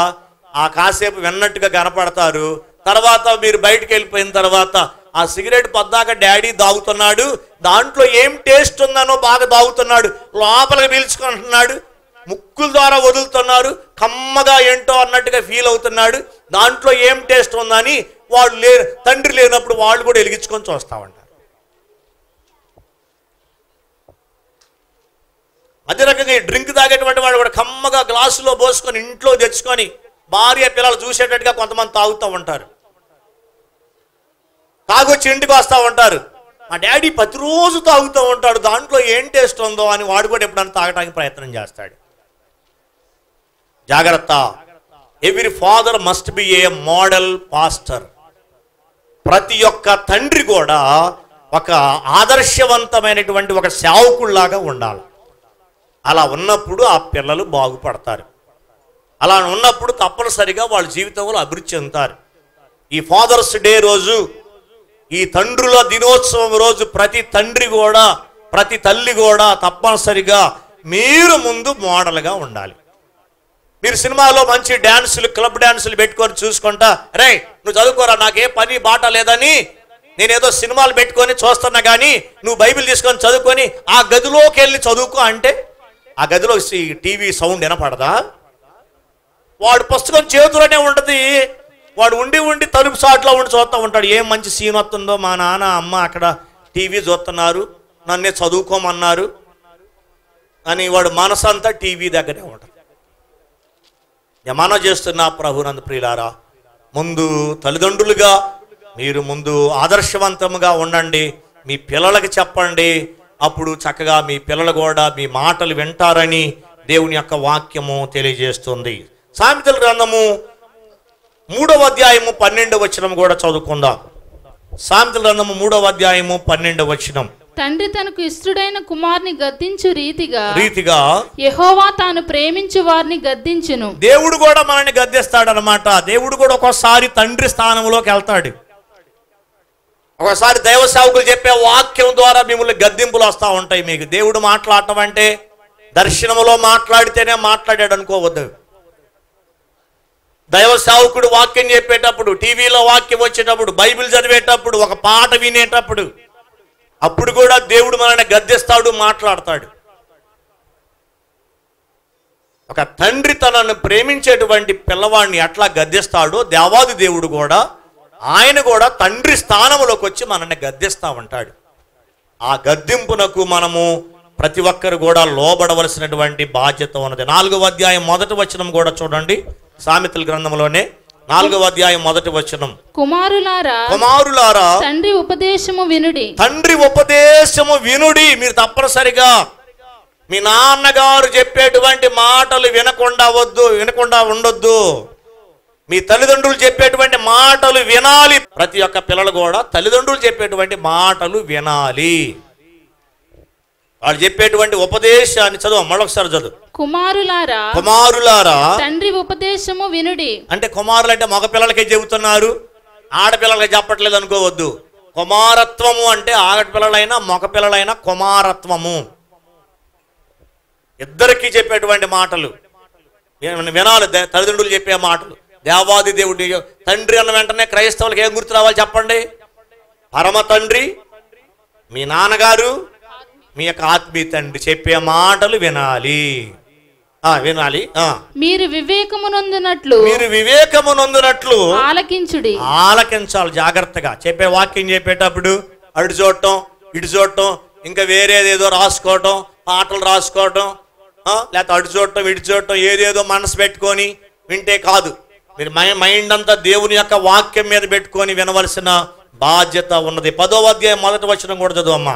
ఆ కాసేపు విన్నట్టుగా కనపడతారు. తర్వాత మీరు బయటికి వెళ్ళిపోయిన తర్వాత ఆ సిగరెట్ పొద్దాక డాడీ తాగుతున్నాడు, దాంట్లో ఏం టేస్ట్ ఉందనో బాగా తాగుతున్నాడు, లోపలికి పీల్చుకుంటున్నాడు, ముక్కుల ద్వారా వదులుతున్నారు, కమ్మగా ఏంటో అన్నట్టుగా ఫీల్ అవుతున్నాడు, దాంట్లో ఏం టేస్ట్ ఉందని వాళ్ళు తండ్రి లేనప్పుడు వాళ్ళు కూడా వెలిగించుకొని చూస్తూ ఉంటారు. అదే రకంగా ఈ డ్రింక్ తాగేటువంటి వాళ్ళు కూడా కమ్మగా గ్లాసులో పోసుకొని ఇంట్లో తెచ్చుకొని భార్య పిల్లలు చూసేటట్టుగా కొంతమంది తాగుతూ ఉంటారు. తాగొచ్చి ఇంటికి వస్తూ ఉంటారు, మా డాడీ ప్రతిరోజు తాగుతూ ఉంటాడు, దాంట్లో ఏం టేస్ట్ ఉందో అని వాడు కూడా ఎప్పుడైనా తాగడానికి ప్రయత్నం చేస్తాడు. జాగ్రత్త. Every father must be A model pastor. ప్రతి ఒక్క తండ్రి కూడా ఒక ఆదర్శవంతమైనటువంటి ఒక సేవకుల్లాగా ఉండాలి. అలా ఉన్నప్పుడు ఆ పిల్లలు బాగుపడతారు. అలా ఉన్నప్పుడు తప్పనిసరిగా వాళ్ళ జీవితంలో అభివృద్ధి చెందుతారు. ఈ ఫాదర్స్ డే రోజు, ఈ తండ్రుల దినోత్సవం రోజు ప్రతి తండ్రి కూడా, ప్రతి తల్లి కూడా తప్పనిసరిగా మీరు ముందు మోడల్గా ఉండాలి. మీరు సినిమాలో మంచి డ్యాన్సులు, క్లబ్ డ్యాన్సులు పెట్టుకొని చూసుకుంటా, రే నువ్వు చదువుకోరా, నాకే పని బాట లేదని నేనేదో సినిమాలు పెట్టుకొని చూస్తున్నా, కానీ నువ్వు బైబిల్ తీసుకొని చదువుకొని ఆ గదిలోకి వెళ్ళి చదువుకో అంటే ఆ గదిలో టీవీ సౌండ్ వినపడదా? వాడు పుస్తకం చేతులోనే ఉంటుంది, వాడు ఉండి తలుపు సాట్లో ఉండి చూస్తూ ఉంటాడు, ఏం మంచి సీన్ వస్తుందో, మా నాన్న అమ్మ అక్కడ టీవీ చూస్తున్నారు, నన్నే చదువుకోమన్నారు అని వాడు మనసంతా టీవీ దగ్గరే ఉంటుంది. యమాన చేస్తున్న ప్రభునందు ప్రియులారా, ముందు తల్లిదండ్రులుగా మీరు ముందు ఆదర్శవంతంగా ఉండండి, మీ పిల్లలకి చెప్పండి. అప్పుడు చక్కగా మీ పిల్లలు కూడా మీ మాటలు వింటారని దేవుని యొక్క వాక్యము తెలియజేస్తుంది. సామెతల గ్రంథము 3వ అధ్యాయము 12వ వచనం కూడా చదువుకుందాం. సామెతల గ్రంథము 3వ అధ్యాయము 12వ వచనం. తండ్రి తనకు ఇష్టడైన కుమారుని గద్దించు రీతిగా యెహోవా తాను ప్రేమించు వారిని గద్దించును. దేవుడు కూడా మనల్ని గద్దిస్తాడనమాట. దేవుడు కూడా ఒక్కోసారి తండ్రి స్థానంలోకి వెళ్తాడు. ఒకసారి దైవ సేవకులు చెప్పే వాక్యం ద్వారా మిమ్మల్ని గద్దింపులు వస్తూ ఉంటాయి. మీకు దేవుడు మాట్లాడటం అంటే దర్శనములో మాట్లాడితేనే మాట్లాడాడు అనుకోవద్దు. దైవ సేవకుడు వాక్యం చెప్పేటప్పుడు, టీవీలో వాక్యం వచ్చేటప్పుడు, బైబిల్ చదివేటప్పుడు, ఒక పాట వినేటప్పుడు, అప్పుడు కూడా దేవుడు మనల్ని గద్దిస్తాడు, మాట్లాడతాడు. ఒక తండ్రి తనను ప్రేమించేటువంటి పిల్లవాడిని ఎట్లా గద్దిస్తాడో దేవాది దేవుడు కూడా, ఆయన కూడా తండ్రి స్థానంలోకి వచ్చి మనల్ని గద్దిస్తూ ఉంటాడు. ఆ గద్దింపునకు మనము ప్రతి ఒక్కరు కూడా లోబడవలసినటువంటి బాధ్యత ఉన్నది. 4వ అధ్యాయం 1వ వచనం కూడా చూడండి. సామెతల గ్రంథంలోనే 4వ అధ్యాయం 1వ వచనం. కుమారులారా తండ్రి ఉపదేశము వినుడి. మీరు తప్పనిసరిగా మీ నాన్నగారు చెప్పేటువంటి మాటలు వినకుండా ఉండొద్దు. మీ తల్లిదండ్రులు చెప్పేటువంటి మాటలు వినాలి. ప్రతి ఒక్క పిల్లలు కూడా తల్లిదండ్రులు చెప్పేటువంటి మాటలు వినాలి. వాళ్ళు చెప్పేటువంటి ఉపదేశాన్ని చదువు, మళ్ళొకసారి చదువు. కుమారులారా తండ్రి ఉపదేశము వినుడి. అంటే కుమారులు అంటే మగ పిల్లలకే చెబుతున్నారు, ఆడపిల్లలకి చెప్పట్లేదు అనుకోవద్దు. కుమారత్వము అంటే ఆడపిల్లలైనా మగ పిల్లలైనా కుమారత్వము, ఇద్దరికి చెప్పేటువంటి మాటలు వినాలి. తల్లిదండ్రులు చెప్పే మాటలు. దేవాది దేవుడి తండ్రి అన్న వెంటనే క్రైస్తవులకు ఏం గుర్తు రావాలి చెప్పండి? పరమ తండ్రి, మీ నాన్నగారు, మీ యొక్క ఆత్మీయ తండ్రి చెప్పే మాటలు వినాలి. మీరు వివేకమునందునట్లు ఆలకించాలి. జాగ్రత్తగా చెప్పే వాక్యం చెప్పేటప్పుడు అటు చూడటం ఇటు చూడటం, ఇంకా వేరేదేదో రాసుకోవటం, పాటలు రాసుకోవటం, లేకపోతే అటు చూడటం ఇటు చూడటం, ఏదేదో మనసు పెట్టుకొని వింటే కాదు. మీరు మైండ్ అంతా దేవుని యొక్క వాక్యం మీద పెట్టుకొని వినవలసిన బాధ్యత ఉన్నది. 10వ అధ్యాయం 1వ వచనం కూడా చదువమ్మా.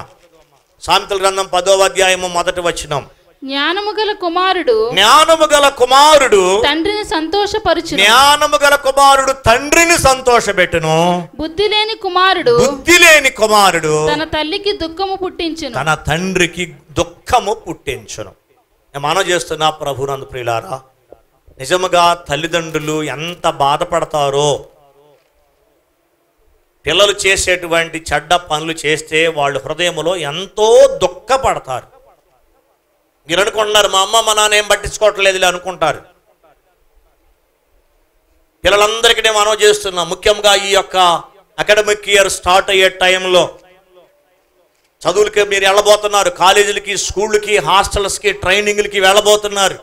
సామెతల గ్రంథం 10వ అధ్యాయము 1వ వచనం. జ్ఞానము గల కుమారుడు తండ్రిని సంతోషపరచును. జ్ఞానము గల కుమారుడు తండ్రిని సంతోషపెట్టును. బుద్ధి లేని కుమారుడు తన తల్లికి దుఃఖము పుట్టించును. తన తండ్రికి దుఃఖము పుట్టించును. నేను మనవి చేస్తున్నా ప్రభునందు ప్రియులారా, నిజముగా తల్లిదండ్రులు ఎంత బాధపడతారో, పిల్లలు చేసేటువంటి చెడ్డ పనులు చేస్తే వాళ్ళు హృదయంలో ఎంతో దుఃఖపడతారు. మీరు అనుకుంటున్నారు మా అమ్మ మా నాన్న ఏం పట్టించుకోవట్లేదు అనుకుంటారు. పిల్లలందరికీ నేను మనవి చేస్తున్నా, ముఖ్యంగా ఈ యొక్క అకాడమిక్ ఇయర్ స్టార్ట్ అయ్యే టైంలో చదువులకి మీరు వెళ్ళబోతున్నారు, కాలేజీలకి, స్కూళ్ళకి, హాస్టల్స్కి, ట్రైనింగ్లకి వెళ్ళబోతున్నారు.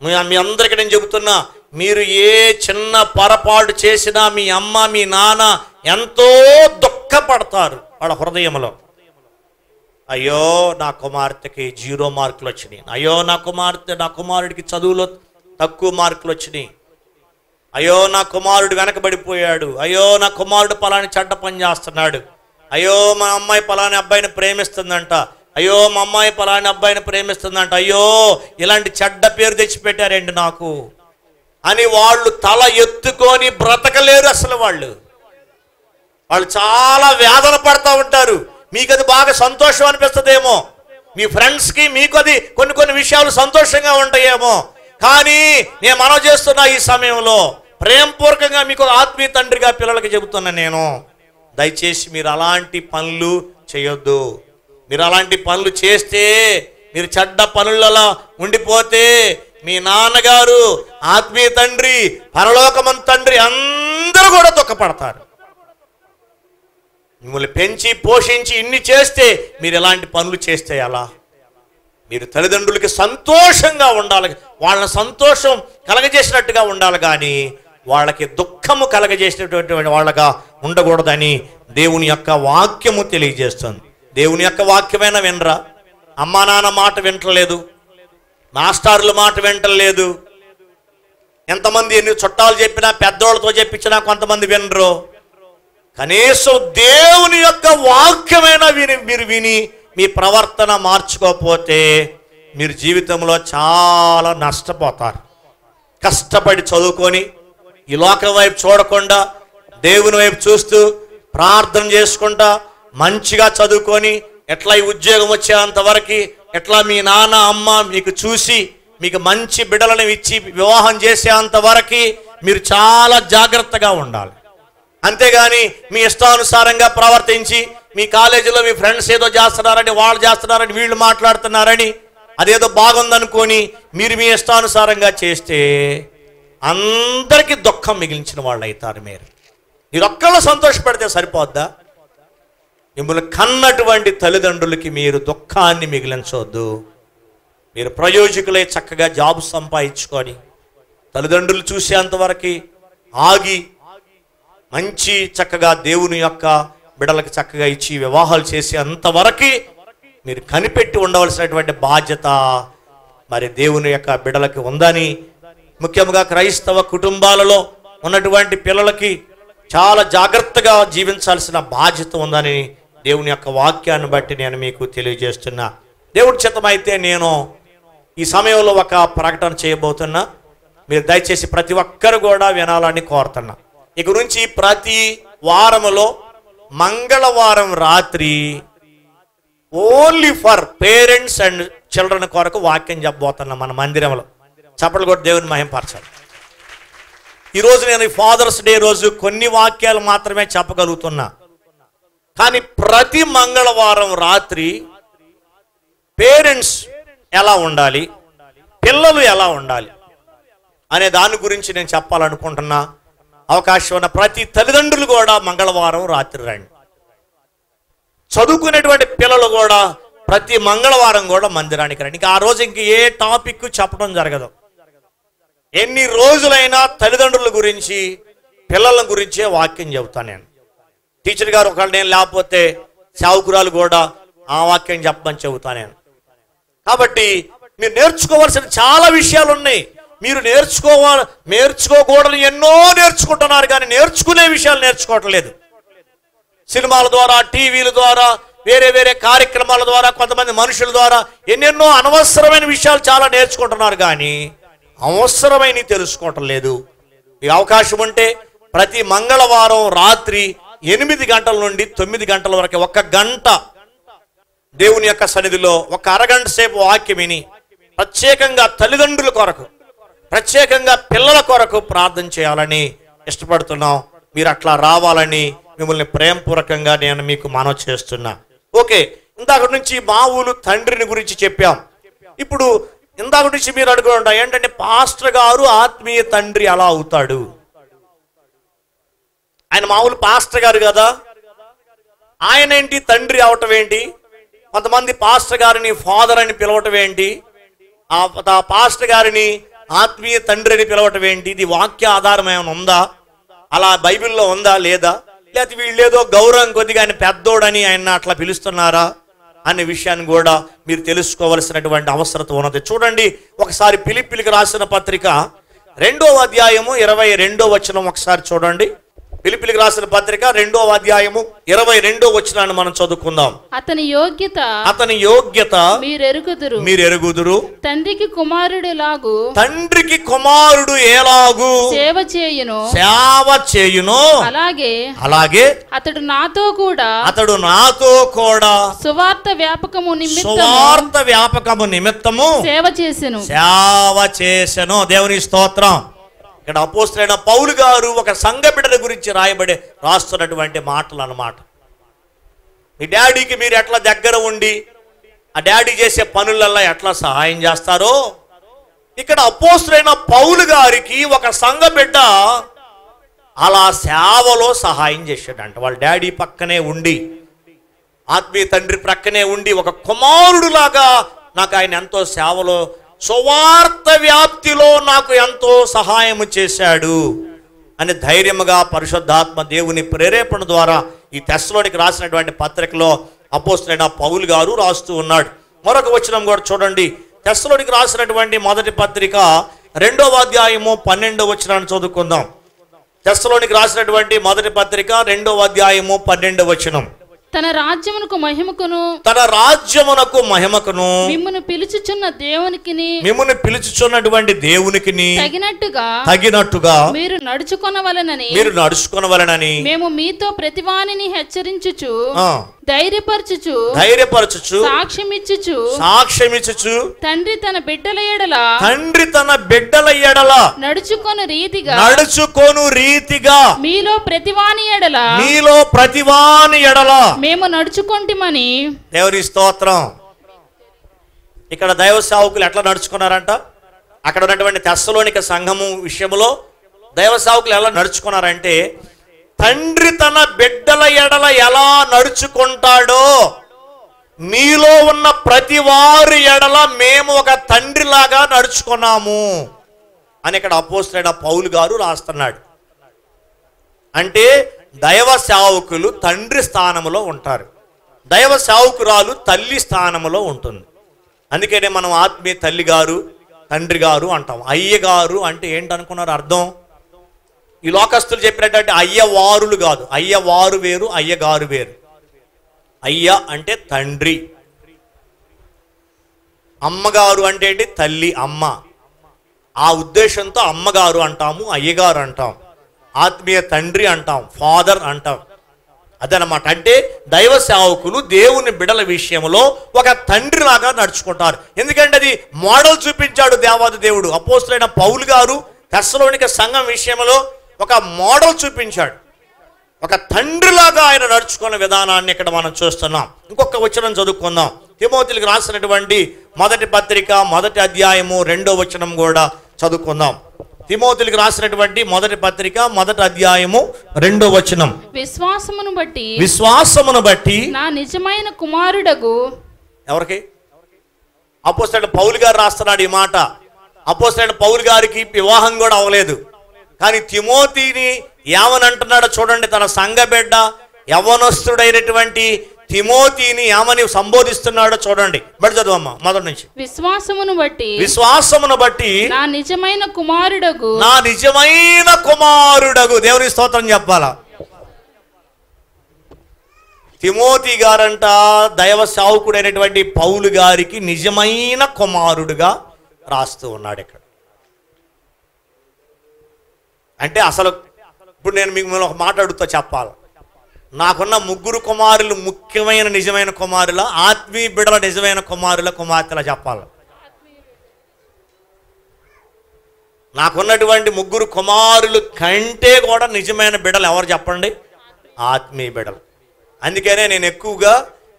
మీ అందరికీ నేను చెబుతున్నా, మీరు ఏ చిన్న పొరపాటు చేసినా మీ అమ్మ మీ నాన్న ఎంతో దుఃఖపడతారు వాళ్ళ హృదయంలో. అయ్యో నా కుమార్తెకి 0 మార్కులు వచ్చినాయి, అయ్యో నా కుమారుడికి చదువులో తక్కువ మార్కులు వచ్చినాయి, అయ్యో నా కుమారుడు వెనకబడిపోయాడు, అయ్యో నా కుమారుడు పలాని చెడ్డ పని చేస్తున్నాడు, అయ్యో మా అమ్మాయి పలాని అబ్బాయిని ప్రేమిస్తుందంట, అయ్యో మా అమ్మాయి పలాని అబ్బాయిని ప్రేమిస్తుందంట, అయ్యో ఇలాంటి చెడ్డ పేరు తెచ్చిపెట్టారండి నాకు అని వాళ్ళు తల ఎత్తుకొని బ్రతకలేరు. అసలు వాళ్ళు చాలా వేదన పడతా ఉంటారు. మీకు అది బాగా సంతోషం అనిపిస్తుందేమో, మీ ఫ్రెండ్స్కి మీకు అది కొన్ని విషయాలు సంతోషంగా ఉంటాయేమో, కానీ నేను మనవి చేస్తున్నా ఈ సమయంలో ప్రేమపూర్వకంగా మీకు ఆత్మీయ తండ్రిగా పిల్లలకి చెబుతున్నా నేను, దయచేసి మీరు అలాంటి పనులు చేయొద్దు. మీరు అలాంటి పనులు చేస్తే, మీరు చెడ్డ పనులలో ఉండిపోతే మీ నాన్నగారు, ఆత్మీయ తండ్రి, పరలోకమంత తండ్రి అందరూ కూడా దుఃఖపడతారు. మిమ్మల్ని పెంచి పోషించి ఇన్ని చేస్తే మీరు ఎలాంటి పనులు చేస్తే ఎలా? మీరు తల్లిదండ్రులకి సంతోషంగా ఉండాలి, వాళ్ళని సంతోషం కలగజేసినట్టుగా ఉండాలి, కానీ వాళ్ళకి దుఃఖము కలగజేసినటువంటి వాళ్ళగా ఉండకూడదని దేవుని యొక్క వాక్యము తెలియజేస్తుంది. దేవుని యొక్క వాక్యమైనా వినరా? అమ్మా నాన్న మాట వింటలేదు, మాస్టర్ల మాట వింటలేదు, ఎంతమంది ఎన్ని చుట్టాలు చెప్పినా పెద్దోళ్ళతో చెప్పించినా కొంతమంది వినరు. కనీసం దేవుని యొక్క వాక్యమైనా మీరు విని మీ ప్రవర్తన మార్చుకోకపోతే మీరు జీవితంలో చాలా నష్టపోతారు. కష్టపడి చదువుకొని ఈ లోకం వైపు చూడకుండా దేవుని వైపు చూస్తూ ప్రార్థన చేసుకుంటా మంచిగా చదువుకొని ఎట్లా ఈ ఉద్యోగం వచ్చేంతవరకు, ఎట్లా మీ నాన్న అమ్మ మీకు చూసి మీకు మంచి బిడ్డలను ఇచ్చి వివాహం చేసేంతవరకు మీరు చాలా జాగ్రత్తగా ఉండాలి. అంతేగాని మీ ఇష్టానుసారంగా ప్రవర్తించి మీ కాలేజీలో మీ ఫ్రెండ్స్ ఏదో చేస్తున్నారని, వాళ్ళు చేస్తున్నారని, వీళ్ళు మాట్లాడుతున్నారని అదేదో బాగుందనుకొని మీరు మీ ఇష్టానుసారంగా చేస్తే అందరికీ దుఃఖం మిగిలించిన వాళ్ళు అవుతారు. మీరు ఒక్కళ్ళు సంతోషపడితే సరిపోద్దా? మిమ్మల్ని కన్నటువంటి తల్లిదండ్రులకి మీరు దుఃఖాన్ని మిగిలించవద్దు. మీరు ప్రయోజకులై చక్కగా జాబ్ సంపాదించుకొని తల్లిదండ్రులు చూసేంతవరకు ఆగి మంచి చక్కగా దేవుని యొక్క బిడ్డలకు చక్కగా ఇచ్చి వివాహాలు చేసేంతవరకు మీరు కనిపెట్టి ఉండవలసినటువంటి బాధ్యత మరి దేవుని యొక్క బిడ్డలకి ఉందని, ముఖ్యంగా క్రైస్తవ కుటుంబాలలో ఉన్నటువంటి పిల్లలకి చాలా జాగ్రత్తగా జీవించాల్సిన బాధ్యత ఉందని దేవుని యొక్క వాక్యాన్ని బట్టి నేను మీకు తెలియజేస్తున్నా. దేవుడి చిత్తమైతే నేను ఈ సమయంలో ఒక ప్రకటన చేయబోతున్నా. మీరు దయచేసి ప్రతి ఒక్కరు కూడా వినాలని కోరుతున్నా. ఇక నుంచి ప్రతి వారములో మంగళవారం రాత్రి only for parents and children కొరకు వాక్యం చెప్పబోతున్నా మన మందిరంలో. చప్పట్లు కొట్టి దేవుని మహిమపరచాలి. ఈరోజు నేను ఫాదర్స్ డే రోజు కొన్ని వాక్యాలు మాత్రమే చెప్పగలుగుతున్నా, కానీ ప్రతి మంగళవారం రాత్రి పేరెంట్స్ ఎలా ఉండాలి, పిల్లలు ఎలా ఉండాలి అనే దాని గురించి నేను చెప్పాలనుకుంటున్నా. అవకాశం ఉన్న ప్రతి తల్లిదండ్రులు కూడా మంగళవారం రాత్రి రండి. చదువుకునేటువంటి పిల్లలు కూడా ప్రతి మంగళవారం కూడా మందిరానికి రండి. ఇంకా ఆ రోజు ఇంక ఏ టాపిక్ చెప్పడం జరగదు. ఎన్ని రోజులైనా తల్లిదండ్రుల గురించి, పిల్లల గురించే వాక్యం చెబుతాను నేను. టీచర్ గారు ఒకవేళ నేను లేకపోతే సేవకురాలు కూడా ఆ వాక్యం చెప్పమని చెబుతాను నేను. కాబట్టి మీరు నేర్చుకోవాల్సిన చాలా విషయాలు ఉన్నాయి. మీరు నేర్చుకోకూడదు ఎన్నో నేర్చుకుంటున్నారు, కానీ నేర్చుకునే విషయాలు నేర్చుకోవట్లేదు. సినిమాల ద్వారా, టీవీల ద్వారా, వేరే వేరే కార్యక్రమాల ద్వారా, కొంతమంది మనుషుల ద్వారా ఎన్నెన్నో అనవసరమైన విషయాలు చాలా నేర్చుకుంటున్నారు, కానీ అవసరమైన తెలుసుకోవటం లేదు. మీకు అవకాశం ఉంటే ప్రతి మంగళవారం రాత్రి 8 గంటల నుండి 9 గంటల వరకు 1 గంట దేవుని యొక్క సన్నిధిలో 1 అరగంట సేపు వాక్యం విని ప్రత్యేకంగా తల్లిదండ్రుల కొరకు, ప్రత్యేకంగా పిల్లల కొరకు ప్రార్థన చేయాలని ఇష్టపడుతున్నాం. మీరు అట్లా రావాలని మిమ్మల్ని ప్రేమపూర్వకంగా నేను మీకు మనవి చేస్తున్నా. ఓకే, ఇందాక నుంచి మామూలు తండ్రిని గురించి చెప్పాం. ఇప్పుడు ఇందాక నుంచి మీరు అడుగుంటా ఏంటంటే పాస్టర్ గారు ఆత్మీయ తండ్రి ఎలా అవుతాడు? ఆయన మామూలు పాస్టర్ గారు కదా, ఆయన ఏంటి తండ్రి అవటం ఏంటి? కొంతమంది పాస్టర్ గారిని ఫాదర్ అని పిలవటం ఏంటి? ఆ పాస్టర్ గారిని ఆత్మీయ తండ్రి అని పిలవటం ఏంటి? ఇది వాక్య ఆధారం ఏమైనా ఉందా? అలా బైబిల్లో ఉందా లేదా? లేకపోతే వీళ్ళేదో గౌరవం కొద్దిగా ఆయన పెద్దోడని ఆయన అట్లా పిలుస్తున్నారా అనే విషయాన్ని కూడా మీరు తెలుసుకోవలసినటువంటి అవసరం ఉన్నది. చూడండి ఒకసారి ఫిలిప్పీయులకు రాసిన పత్రిక 2వ అధ్యాయము 22వ వచనం ఒకసారి చూడండి. ఫిలిప్పీయులకు రాసిన పత్రిక 2వ అధ్యాయము 22వ వచనాన్ని మనం చదువుకుందాం. అతని యోగ్యత మీరు ఎరుగుదురు. తండ్రికి కుమారుడు ఎలాగు సేవ చేయును అలాగే అతడు నాతో కూడా సువార్త వ్యాపకము నిమిత్తము సేవ చేసెను. దేవుని స్తోత్రం. ఇక్కడ అపోస్తలుడైన పౌలు గారు ఒక సంఘ బిడ్డల గురించి రాస్తున్నటువంటి మాటలు అన్నమాట. మీ డాడీకి మీరు ఎట్లా దగ్గర ఉండి ఆ డాడీ చేసే పనులల్లో ఎట్లా సహాయం చేస్తారో, ఇక్కడ అపోస్తలుడైన పౌలు గారికి ఒక సంఘ బిడ్డ అలా సేవలో సహాయం చేశాడంట. వాళ్ళ డాడీ పక్కనే ఉండి, ఆత్మీయ తండ్రి ప్రక్కనే ఉండి, ఒక కుమారుడులాగా నాకు ఆయన ఎంతో సేవలో సువార్త వ్యాప్తిలో నాకు ఎంతో సహాయం చేశాడు అని ధైర్యముగా పరిశుద్ధాత్మ దేవుని ప్రేరేపణ ద్వారా ఈ తెస్సలోనికి రాసినటువంటి పత్రికలో అపోస్తలుడైన పౌలు గారు రాస్తూ ఉన్నాడు. మరొక వచనం కూడా చూడండి. తెస్సలోనికి రాసినటువంటి మొదటి పత్రిక 2వ అధ్యాయము 12వ వచనాన్ని చదువుకుందాం. తెస్సలోనికి రాసినటువంటి మొదటి పత్రిక 2వ అధ్యాయము 12వ వచనం. తన రాజ్యమునకు మహిమకును మిమ్మును పిలుచుచున్నటువంటి దేవునికిని తగినట్టుగా మీరు నడుచుకొనవలెనని మేము మీతో ప్రతివానిని హెచ్చరించుచు ధైర్యపరచుచు సాక్ష్యమిచ్చుచు తండ్రి తన బిడ్డల ఎడల నడుచుకొను రీతిగా మీలో ప్రతివాని ఎడల మేము నడుచుకుంటామని. దేవుని స్తోత్రం. ఇక్కడ దైవ సేవకులు ఎట్లా నడుచుకున్నారంట? అక్కడ ఉన్నటువంటి తెస్సలోనిక సంఘము విషయంలో దైవ సేవకులు ఎలా నడుచుకున్నారంటే, తండ్రి తన బిడ్డల ఎడల ఎలా నడుచుకుంటాడో మీలో ఉన్న ప్రతి వారి ఎడల మేము ఒక తండ్రిలాగా నడుచుకున్నాము అని ఇక్కడ అపోస్తలుడైన పౌలు గారు రాస్తున్నాడు. అంటే దైవ సేవకులు తండ్రి స్థానములో ఉంటారు, దైవ సేవకురాలు తల్లి స్థానములో ఉంటుంది. అందుకనే మనం ఆత్మీయ తల్లి గారు తండ్రి గారు అంటాం. అయ్యగారు అంటే ఏంటనుకున్నారు అర్థం? ఈ లోకస్తులు చెప్పినట్టు అయ్యవారులు కాదు. అయ్యవారు వేరు, అయ్యగారు వేరు. అయ్య అంటే తండ్రి, అమ్మగారు అంటే ఏంటి? తల్లి, అమ్మ. ఆ ఉద్దేశంతో అమ్మగారు అంటాము, అయ్యగారు అంటాం, ఆత్మీయ తండ్రి అంటాం, ఫాదర్ అంటాం. అదనమాట. అంటే దైవ సేవకులు దేవుని బిడల విషయంలో ఒక తండ్రిలాగా నడుచుకుంటారు. ఎందుకంటే అది మోడల్ చూపించాడు దేవాది దేవుడు. అపోస్తలుడైన పౌలు గారు తెస్సలోనిక సంఘం విషయంలో ఒక మోడల్ చూపించాడు. ఒక తండ్రిలాగా ఆయన నడుచుకున్న విధానాన్ని ఇక్కడ మనం చూస్తున్నాం. ఇంకొక వచనం చదువుకుందాం. తిమోతిలకు రాసినటువంటి మొదటి పత్రిక 1వ అధ్యాయము 2వ వచనం కూడా చదువుకుందాం. తిమోతిలకు రాసినటువంటి మొదటి పత్రిక 1వ అధ్యాయము 2వ వచనం. విశ్వాసమును బట్టి నా నిజమైన కుమారుడగు. ఎవరికి? అపోస్తలుడైన పౌలు గారు రాస్తున్నాడు ఈ మాట. అపోస్తలుడైన పౌలు గారికి వివాహం కూడా అవ్వలేదు, కానీ తిమోతిని ఏమని అంటున్నాడో చూడండి. తన సంఘ బిడ్డ యవ్వనస్తుడైనటువంటి తిమోతిని ఏమని సంబోధిస్తున్నాడో చూడండి. బట్టి చదువమ్మా మొదటి నుంచి. విశ్వాసమును బట్టి నా నిజమైన కుమారుడగు. దేవుని స్తోత్రం చెప్పాలా. తిమోతి గారంట దైవ సేవకుడైనటువంటి పౌలు గారికి నిజమైన కుమారుడుగా రాస్తూ ఉన్నాడు ఇక్కడ. అంటే అసలు ఇప్పుడు నేను మీకు ఒక మాట అడుగుతా చెప్పాలి. నాకున్న 3 కుమారులు ముఖ్యమైన నిజమైన కుమారుల, ఆత్మీయ బిడ్డల నిజమైన కుమారుల, కుమార్తెల చెప్పాలి. నాకున్నటువంటి 3 కుమారులు కంటే కూడా నిజమైన బిడ్డలు ఎవరు చెప్పండి? ఆత్మీయ బిడ్డలు. అందుకనే నేను ఎక్కువగా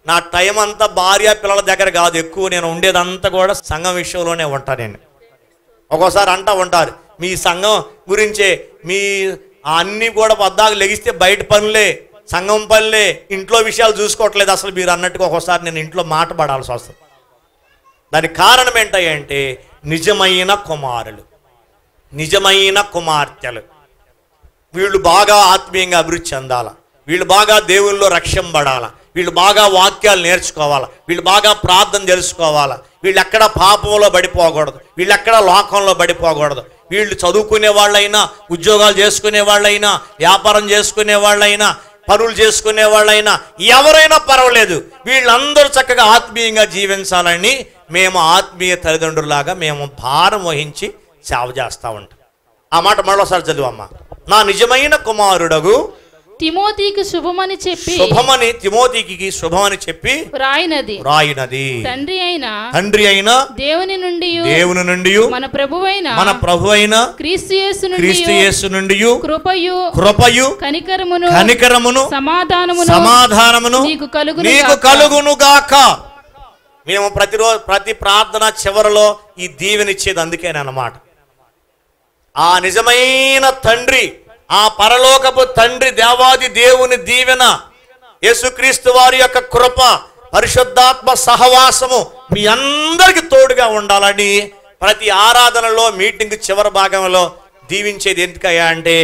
నా టైం అంతా భార్య పిల్లల దగ్గర కాదు, ఎక్కువ నేను ఉండేదంతా కూడా సంఘం విషయంలోనే ఉంటాను. నేను ఒక్కోసారి అంటూ ఉంటారు, మీ సంఘం గురించే మీ అన్నీ కూడా పొద్దాకు లెగిస్తే బయట పనులే, సంఘం పనులే, ఇంట్లో విషయాలు చూసుకోవట్లేదు అసలు మీరు అన్నట్టుగా ఒక్కోసారి నేను ఇంట్లో మాట పడాల్సి వస్తుంది. దానికి కారణం ఏంటంటే నిజమైన కుమారులు, నిజమైన కుమార్తెలు. వీళ్ళు బాగా ఆత్మీయంగా అభివృద్ధి చెందాల, వీళ్ళు బాగా దేవుల్లో రక్షింపబడాల, వీళ్ళు బాగా వాక్యాలు నేర్చుకోవాలా, వీళ్ళు బాగా ప్రార్థన తెలుసుకోవాలా, వీళ్ళు ఎక్కడ పాపంలో పడిపోకూడదు, వీళ్ళు ఎక్కడ లోకంలో పడిపోకూడదు. వీళ్ళు చదువుకునే వాళ్ళైనా, ఉద్యోగాలు చేసుకునే వాళ్ళైనా, వ్యాపారం చేసుకునే వాళ్ళైనా, పనులు చేసుకునే వాళ్ళైనా, ఎవరైనా పర్వాలేదు, వీళ్ళందరూ చక్కగా ఆత్మీయంగా జీవించాలని మేము ఆత్మీయ తల్లిదండ్రులాగా మేము భారం వహించి సేవ చేస్తూ ఉంటాం. ఆ మాట మరోసారి చదువమ్మా. నా నిజమైన కుమారుడగు తిమోతికి శుభమని చెప్పి, శుభమని తిమోతికి శుభమని చెప్పి వ్రాయినది తండ్రి అయిన దేవుని నుండి మన ప్రభువైన క్రీస్తు యేసు నుండి కృపయు కనికరమును సమాధానమును నీకు కలుగును గాక. మేము ప్రతిరోజు ప్రతి ప్రార్థన చివరిలో ఈ దీవెనిచ్చేది అందుకేనన్నమాట. ఆ నిజమైన తండ్రి, ఆ పరలోకపు తండ్రి దేవాది దేవుని దీవెన, యేసుక్రీస్తు వారి యొక్క కృప, పరిశుద్ధాత్మ సహవాసము మీ అందరికి తోడుగా ఉండాలని ప్రతి ఆరాధనలో మీటింగ్ చివరి భాగంలో దీవించేది. ఎందుకయ్యా అంటే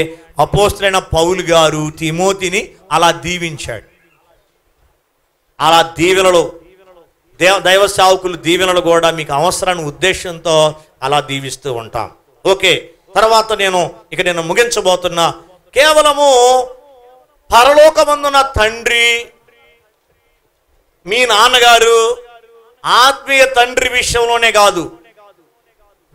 అపోస్తలుడైన పౌలు గారు తిమోతిని అలా దీవించాడు. అలా దీవెనలు దైవ సేవకులు దీవెనలు కూడా మీకు అవసరాన్ని ఉద్దేశంతో అలా దీవిస్తూ ఉంటాం. ఓకే, తర్వాత నేను ముగించబోతున్నా. కేవలము పరలోకమందున తండ్రి, మీ నాన్నగారు ఆత్మీయ తండ్రి విషయంలోనే కాదు,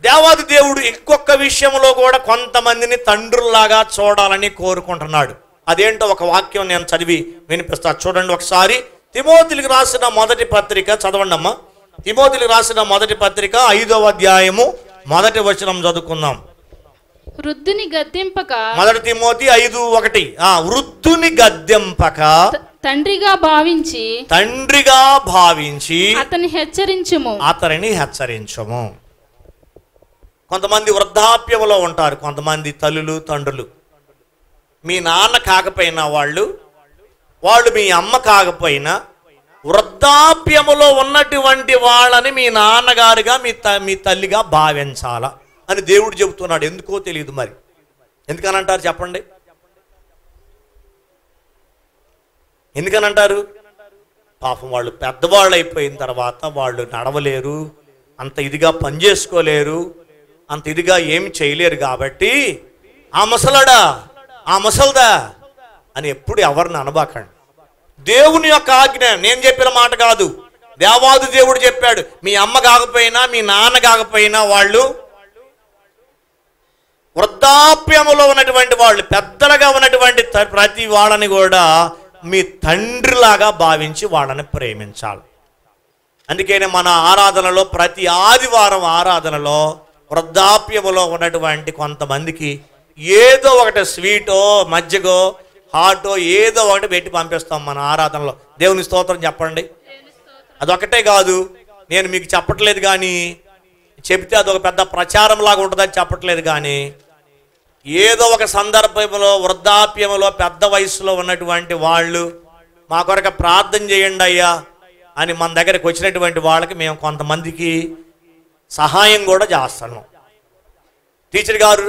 దేవాది దేవుడు ఇంకొక విషయంలో కూడా కొంతమందిని తండ్రుల్లాగా చూడాలని కోరుకుంటున్నాడు. అదేంటో ఒక వాక్యం నేను చదివి వినిపిస్తా, చూడండి ఒకసారి. తిమోతికి రాసిన మొదటి పత్రిక చదవండి అమ్మా. తిమోతికి రాసిన మొదటి పత్రిక 5వ అధ్యాయము 1వ వచనం చదువుకుందాం. వృద్ధుని గద్దెంపక, మొదటి తిమోతి 5:1. వృద్ధుని గద్దెంపక తండ్రిగా భావించి అతనిని హెచ్చరించుము. కొంతమంది వృద్ధాప్యములో ఉంటారు, కొంతమంది తల్లులు తండ్రులు. మీ నాన్న కాకపోయినా వాళ్ళు మీ అమ్మ కాకపోయినా వృద్ధాప్యములో ఉన్నటువంటి వాళ్ళని మీ నాన్నగారుగా మీ తల్లిగా భావించాలా అని దేవుడు చెబుతున్నాడు. ఎందుకో తెలియదు, మరి ఎందుకనంటారు చెప్పండి? ఎందుకనంటారు? పాపం వాళ్ళు పెద్దవాళ్ళు అయిపోయిన తర్వాత వాళ్ళు నడవలేరు, అంత ఇదిగా పనిచేసుకోలేరు, అంత ఇదిగా ఏమి చేయలేరు. కాబట్టి ఆ ముసలాడా, ఆ ముసల్దా అని ఎప్పుడు ఎవరిని అనబాకండి. దేవుని యొక్క ఆజ్ఞ, నేను చెప్పిన మాట కాదు, దేవాది దేవుడు చెప్పాడు. మీ అమ్మ కాకపోయినా మీ నాన్న కాకపోయినా వాళ్ళు వృద్ధాప్యములో ఉన్నటువంటి వాళ్ళు, పెద్దలుగా ఉన్నటువంటి ప్రతి వాళ్ళని కూడా మీ తండ్రిలాగా భావించి వాళ్ళని ప్రేమించాలి. అందుకనే మన ఆరాధనలో ప్రతి ఆదివారం ఆరాధనలో వృద్ధాప్యములో ఉన్నటువంటి కొంతమందికి ఏదో ఒకటి స్వీటో మజ్జిగో హాటో ఏదో ఒకటి పెట్టి పంపిస్తాం మన ఆరాధనలో. దేవుని స్తోత్రం చెప్పండి. అదొకటే కాదు, నేను మీకు చెప్పట్లేదు కానీ, చెబితే అదొక పెద్ద ప్రచారం లాగా ఉంటుందని చెప్పట్లేదు కానీ, ఏదో ఒక సందర్భంలో వృద్ధాప్యంలో పెద్ద వయసులో ఉన్నటువంటి వాళ్ళు మా కొరకు ప్రార్థన చేయండి అయ్యా అని మన దగ్గరికి వచ్చినటువంటి వాళ్ళకి మేము కొంతమందికి సహాయం కూడా చేస్తాను. టీచర్ గారు,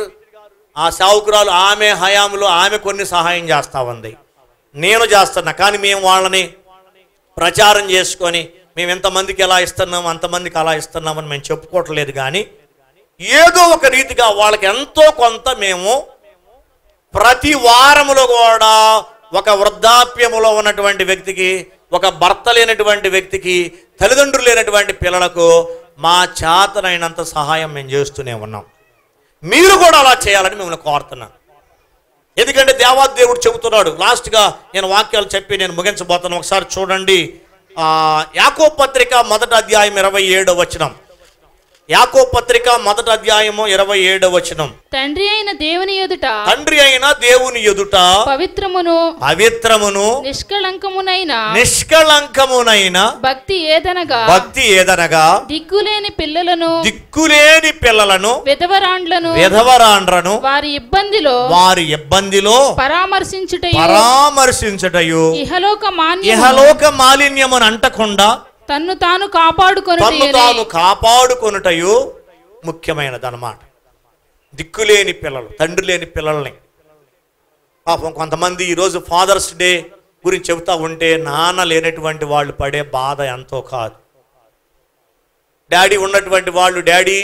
ఆ సేవకురాలు ఆమె హయాంలో ఆమె కొన్ని సహాయం చేస్తూ ఉంది, నేను చేస్తున్నా. కానీ మేము వాళ్ళని ప్రచారం చేసుకొని మేము ఎంతమందికి ఎలా ఇస్తున్నాం అంతమందికి అలా ఇస్తున్నామని మేము చెప్పుకోవట్లేదు. కానీ ఏదో ఒక రీతిగా వాళ్ళకి ఎంతో కొంత మేము ప్రతి వారములో కూడా ఒక వృద్ధాప్యములో ఉన్నటువంటి వ్యక్తికి, ఒక భర్త లేనటువంటి వ్యక్తికి, తల్లిదండ్రులు లేనటువంటి పిల్లలకు మా చేతనైనంత సహాయం మేము చేస్తూనే ఉన్నాం. మీరు కూడా అలా చేయాలని మిమ్మల్ని కోరుతున్నాను. ఎందుకంటే దేవాది దేవుడు చెబుతున్నాడు. లాస్ట్గా నేను వాక్యాలు చెప్పి నేను ముగించబోతాను. ఒకసారి చూడండి, యాకోబు పత్రిక 1వ అధ్యాయం 27వ వచనం. యాకోబు పత్రిక 1వ అధ్యాయము 27వ వచనం. తండ్రి అయిన దేవుని ఎదుట పవిత్రమును నిష్కళంకమునైన భక్తి ఏదనగా దిక్కులేని పిల్లలను విధవరాండ్లను వారి ఇబ్బందిలో పరామర్శించుటయు ఇహలోక మాలిన్యమును అంటకుండా తన్ను తాను కాపాడుకొనుటయు ముఖ్యమైనదన్నమాట. దిక్కులేని పిల్లలు, తండ్రి లేని పిల్లల్ని. పాపం కొంతమంది ఈరోజు ఫాదర్స్ డే గురించి చెబుతా ఉంటే నాన్న లేనటువంటి వాళ్ళు పడే బాధ ఎంతో కాదు. డాడీ ఉన్నటువంటి వాళ్ళు, daddy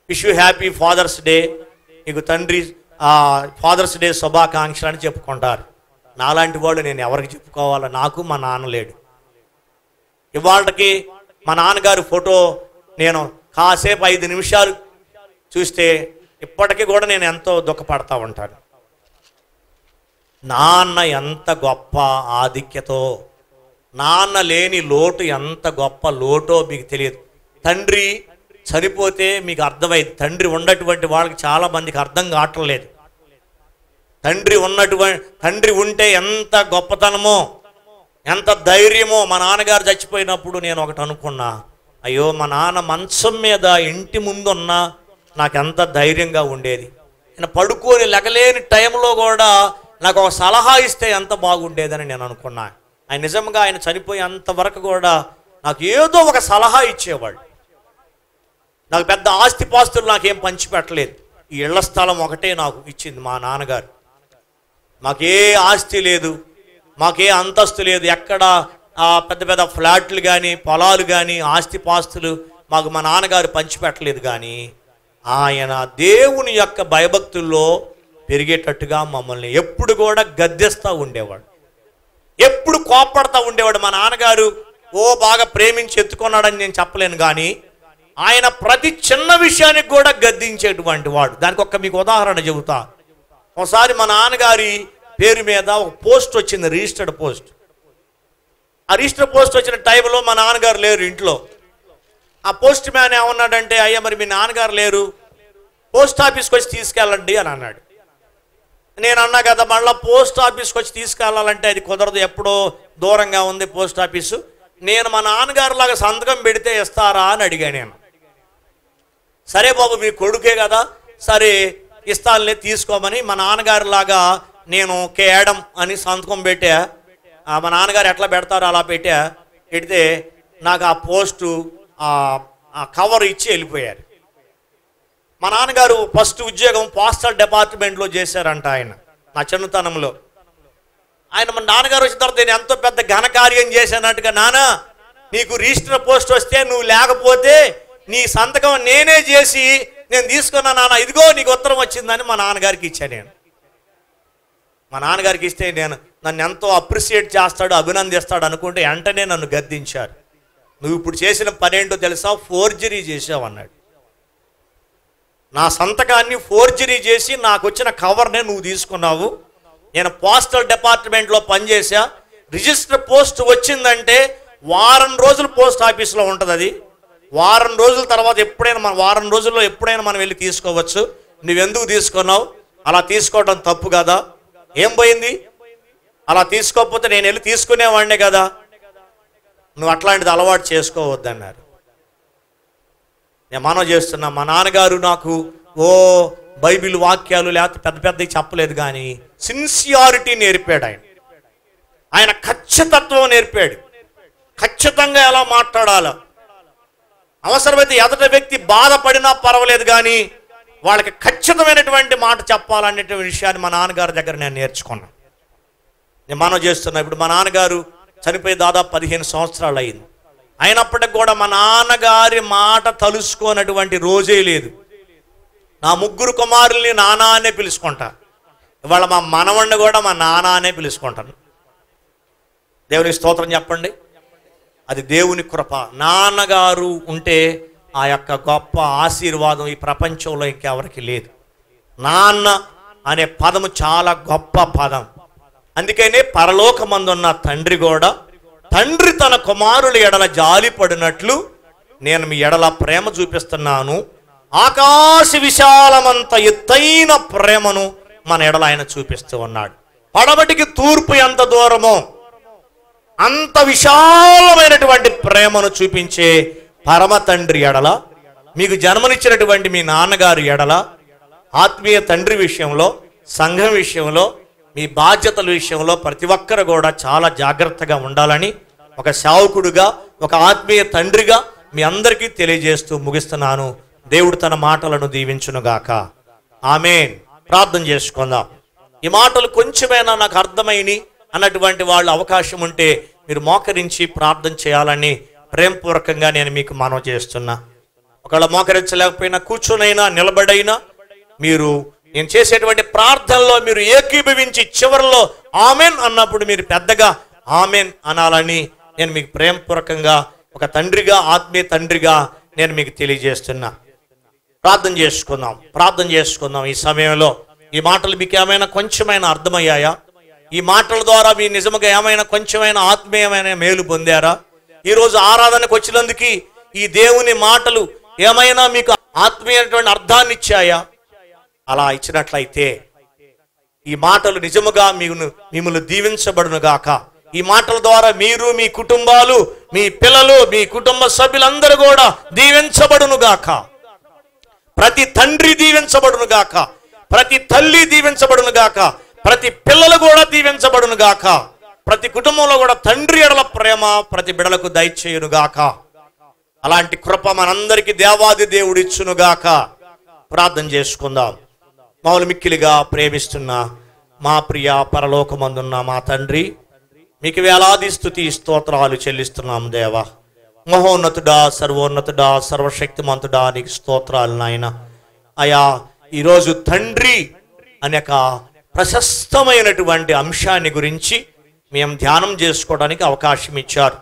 wish you happy father's day, నీకు తండ్రి ఫాదర్స్ డే శుభాకాంక్షలు అని చెప్పుకుంటారు. నాలాంటి వాళ్ళు నేను ఎవరికి చెప్పుకోవాలా? నాకు మా నాన్న లేడు. ఇవాళకి మా నాన్నగారు ఫోటో నేను కాసేపు 5 నిమిషాలు చూస్తే ఇప్పటికీ కూడా నేను ఎంతో దుఃఖపడతా ఉంటాను. నాన్న ఎంత గొప్ప ఆధిక్యతో, నాన్న లేని లోటు ఎంత గొప్ప లోటో మీకు తెలియదు. తండ్రి చనిపోతే మీకు అర్థమైంది. తండ్రి ఉన్నటువంటి వాళ్ళకి చాలా మందికి అర్థం కావట్లేదు. తండ్రి ఉంటే ఎంత గొప్పతనమో, ఎంత ధైర్యమో. మా నాన్నగారు చచ్చిపోయినప్పుడు నేను ఒకటి అనుకున్నా, అయ్యో మా నాన్న మంచం మీద ఇంటి ముందున్నా నాకు ఎంత ధైర్యంగా ఉండేది. నేను పడుకొని లెగలేని టైంలో కూడా నాకు ఒక సలహా ఇస్తే ఎంత బాగుండేదని నేను అనుకున్నా. ఆయన నిజంగా ఆయన చనిపోయేంతవరకు కూడా నాకు ఏదో ఒక సలహా ఇచ్చేవాడు. నాకు పెద్ద ఆస్తిపాస్తులు నాకేం పంచిపెట్టలేదు. ఈ ఇళ్ల స్థలం ఒకటే నాకు ఇచ్చింది మా నాన్నగారు. మాకే ఆస్తి లేదు, మాకే అంతస్తు లేదు. ఎక్కడ పెద్ద పెద్ద ఫ్లాట్లు కానీ పొలాలు కానీ ఆస్తిపాస్తులు మాకు మా నాన్నగారు పంచిపెట్టలేదు. కానీ ఆయన దేవుని యొక్క భయభక్తుల్లో పెరిగేటట్టుగా మమ్మల్ని ఎప్పుడు కూడా గద్దెస్తూ ఉండేవాడు, ఎప్పుడు కోప్పడతా ఉండేవాడు. మా నాన్నగారు బాగా ప్రేమించి ఎత్తుకున్నాడని నేను చెప్పలేను, కానీ ఆయన ప్రతి చిన్న విషయానికి కూడా గద్దించేటువంటి వాడు. దానికి మీకు ఉదాహరణ చెబుతా. ఒకసారి మా నాన్నగారి పేరు మీద ఒక పోస్ట్ వచ్చింది, రిజిస్టర్డ్ పోస్ట్. ఆ రిజిస్టర్డ్ పోస్ట్ వచ్చిన టైంలో మా నాన్నగారు లేరు ఇంట్లో. ఆ పోస్ట్ మ్యాన్ ఏమన్నాడంటే, అయ్యా మరి మీ నాన్నగారు లేరు, పోస్ట్ ఆఫీస్కి వచ్చి తీసుకెళ్ళండి అని అన్నాడు. నేను అన్నా కదా, మళ్ళీ పోస్ట్ ఆఫీస్కి వచ్చి తీసుకెళ్ళాలంటే అది కుదరదు, ఎప్పుడో దూరంగా ఉంది పోస్ట్ ఆఫీసు. నేను మా నాన్నగారు లాగా సంతకం పెడితే ఇస్తారా అని అడిగాను నేను. సరే బాబు మీ కొడుకే కదా, సరే ఇస్తానులే తీసుకోమని మా నాన్నగారి లాగా నేను కేయడం అని సంతకం పెట్టా. మా నాన్నగారు ఎట్లా పెడతారో అలా పెడితే నాకు ఆ పోస్టు ఆ కవర్ ఇచ్చి వెళ్ళిపోయారు. మా నాన్నగారు ఫస్ట్ ఉద్యోగం పోస్టల్ డిపార్ట్మెంట్లో చేశారంట ఆయన నా చిన్నతనంలో. మా నాన్నగారు వచ్చిన తర్వాత నేను ఎంతో పెద్ద ఘనకార్యం చేశానట్టుగా, నాన్న నీకు రిజిస్టర్ పోస్ట్ వస్తే నువ్వు లేకపోతే నీ సంతకం నేనే చేసి నేను తీసుకున్నా నాన్న, ఇదిగో నీకు ఉత్తరం వచ్చిందని మా నాన్నగారికి ఇచ్చాను నేను. మా నాన్నగారికి ఇస్తే నన్ను ఎంతో అప్రిషియేట్ చేస్తాడు, అభినందిస్తాడు అనుకుంటే వెంటనే నన్ను గద్దించారు. నువ్వు ఇప్పుడు చేసిన పని ఏంటో తెలుసా, ఫోర్జరీ చేసావు అన్నాడు. నా సంతకాన్ని ఫోర్జరీ చేసి నాకు వచ్చిన కవర్నే నువ్వు తీసుకున్నావు. నేను పోస్టల్ డిపార్ట్మెంట్లో పనిచేసా, రిజిస్టర్ పోస్ట్ వచ్చిందంటే వారం రోజులు పోస్ట్ ఆఫీస్లో ఉంటుంది. అది వారం రోజుల తర్వాత వారం రోజుల్లో ఎప్పుడైనా మనం వెళ్ళి తీసుకోవచ్చు. నువ్వెందుకు తీసుకున్నావు? అలా తీసుకోవడం తప్పు కదా. ఏం పోయింది? అలా తీసుకోకపోతే నేను వెళ్ళి తీసుకునేవాడినే కదా. నువ్వు అట్లాంటిది అలవాటు చేసుకోవద్దన్నారు. నేను మనవి చేస్తున్నా, మా నాన్నగారు నాకు బైబిల్ వాక్యాలు లేకపోతే పెద్ద పెద్దవి చెప్పలేదు, కానీ సిన్సియారిటీ నేర్పాడు ఆయన ఖచ్చితత్వం నేర్పాడు. ఖచ్చితంగా ఎలా మాట్లాడాలో, అవసరమైతే ఎదుట వ్యక్తి బాధపడినా పర్వాలేదు కానీ వాళ్ళకి ఖచ్చితమైనటువంటి మాట చెప్పాలనేటువంటి విషయాన్ని మా నాన్నగారి దగ్గర నేను నేర్చుకున్నాను. నేను మనవి చేస్తున్నా, ఇప్పుడు మా నాన్నగారు చనిపోయి దాదాపు 15 సంవత్సరాలు అయింది. అయినప్పటికి కూడా మా నాన్నగారి మాట తలుసుకోనటువంటి రోజే లేదు. నా 3 కుమారుల్ని నాన్న అనే పిలుచుకుంటా. ఇవాళ మా మనవణ్ణి కూడా మా నాన్న అనే పిలుచుకుంటాను. దేవునికి స్తోత్రం చెప్పండి. అది దేవుని కృప. నాన్నగారు ఉంటే ఆ యొక్క గొప్ప ఆశీర్వాదం ఈ ప్రపంచంలో ఇంకెవరికి లేదు. నాన్న అనే పదము చాలా గొప్ప పదం. అందుకనే పరలోకమందున్న తండ్రి కూడా, తండ్రి తన కుమారుల ఎడల జాలి పడినట్లు నేను మీ ఎడల ప్రేమ చూపిస్తున్నాను. ఆకాశ విశాలమంత ఎత్తైన ప్రేమను మన ఎడల ఆయన చూపిస్తూ ఉన్నాడు. పడమటికి తూర్పు ఎంత దూరమో అంత విశాలమైనటువంటి ప్రేమను చూపించే పరమ తండ్రి ఎడల, మీకు జన్మనిచ్చినటువంటి మీ నాన్నగారి ఎడల, ఆత్మీయ తండ్రి విషయంలో, సంఘం విషయంలో, మీ బాధ్యతల విషయంలో ప్రతి ఒక్కరు కూడా చాలా జాగ్రత్తగా ఉండాలని ఒక సేవకుడుగా, ఒక ఆత్మీయ తండ్రిగా మీ అందరికీ తెలియజేస్తూ ముగిస్తున్నాను. దేవుడు తన మాటలను దీవించునుగాక. ఆమేన్. ప్రార్థన చేసుకుందాం. ఈ మాటలు కొంచెమైనా నాకు అర్థమైని అన్నటువంటి వాళ్ళు అవకాశం ఉంటే మీరు మోకరించి ప్రార్థన చేయాలని ప్రేమపూర్వకంగా నేను మీకు మనవి చేస్తున్నా. ఒకవేళ మోకరించలేకపోయినా కూర్చొనైనా నిలబడైనా మీరు నేను చేసేటువంటి ప్రార్థనలో మీరు ఏకీభవించి చివరిలో ఆమెన్ అన్నప్పుడు మీరు పెద్దగా ఆమెన్ అనాలని నేను మీకు ప్రేమపూర్వకంగా ఒక తండ్రిగా, ఆత్మీయ తండ్రిగా నేను మీకు తెలియజేస్తున్నా. ప్రార్థన చేసుకుందాం. ఈ సమయంలో ఈ మాటలు మీకు ఏమైనా కొంచెమైనా అర్థమయ్యాయా? ఈ మాటల ద్వారా మీ నిజముగా ఏమైనా కొంచెమైనా ఆత్మీయమైన మేలు పొందారా? ఈరోజు ఆరాధనకు వచ్చినందుకు ఈ దేవుని మాటలు ఏమైనా మీకు ఆత్మీయమైనటువంటి అర్థాన్ని ఇచ్చాయా? అలా ఇచ్చినట్లయితే ఈ మాటలు నిజముగా మిమ్మల్ని దీవించబడును గాక. ఈ మాటల ద్వారా మీరు, మీ కుటుంబాలు, మీ పిల్లలు, మీ కుటుంబ సభ్యులందరూ కూడా దీవించబడును గాక. ప్రతి తండ్రి దీవించబడును గాక, ప్రతి తల్లి దీవించబడును గాక, ప్రతి పిల్లలు కూడా దీవించబడును గాక. ప్రతి కుటుంబంలో కూడా తండ్రి ఎడల ప్రేమ ప్రతి బిడలకు దయచేయును గాక. అలాంటి కృప మనందరికీ దేవాది దేవుడు ఇచ్చును గాక. ప్రార్థన చేసుకుందాం. మమ్మల్ని మిక్కిలిగా ప్రేమిస్తున్న మా ప్రియ పరలోకమందున్న మా తండ్రి, మీకు వేలాది స్తుతి స్తోత్రాలు చెల్లిస్తున్నాం దేవా. మహోన్నతుడా, సర్వోన్నతుడా, సర్వశక్తిమంతుడా, నీకు స్తోత్రాలు నాయన. అయా, ఈరోజు తండ్రి అనే ప్రశస్తమైనటువంటి అంశాన్ని గురించి మేము ధ్యానం చేసుకోవడానికి అవకాశం ఇచ్చారు.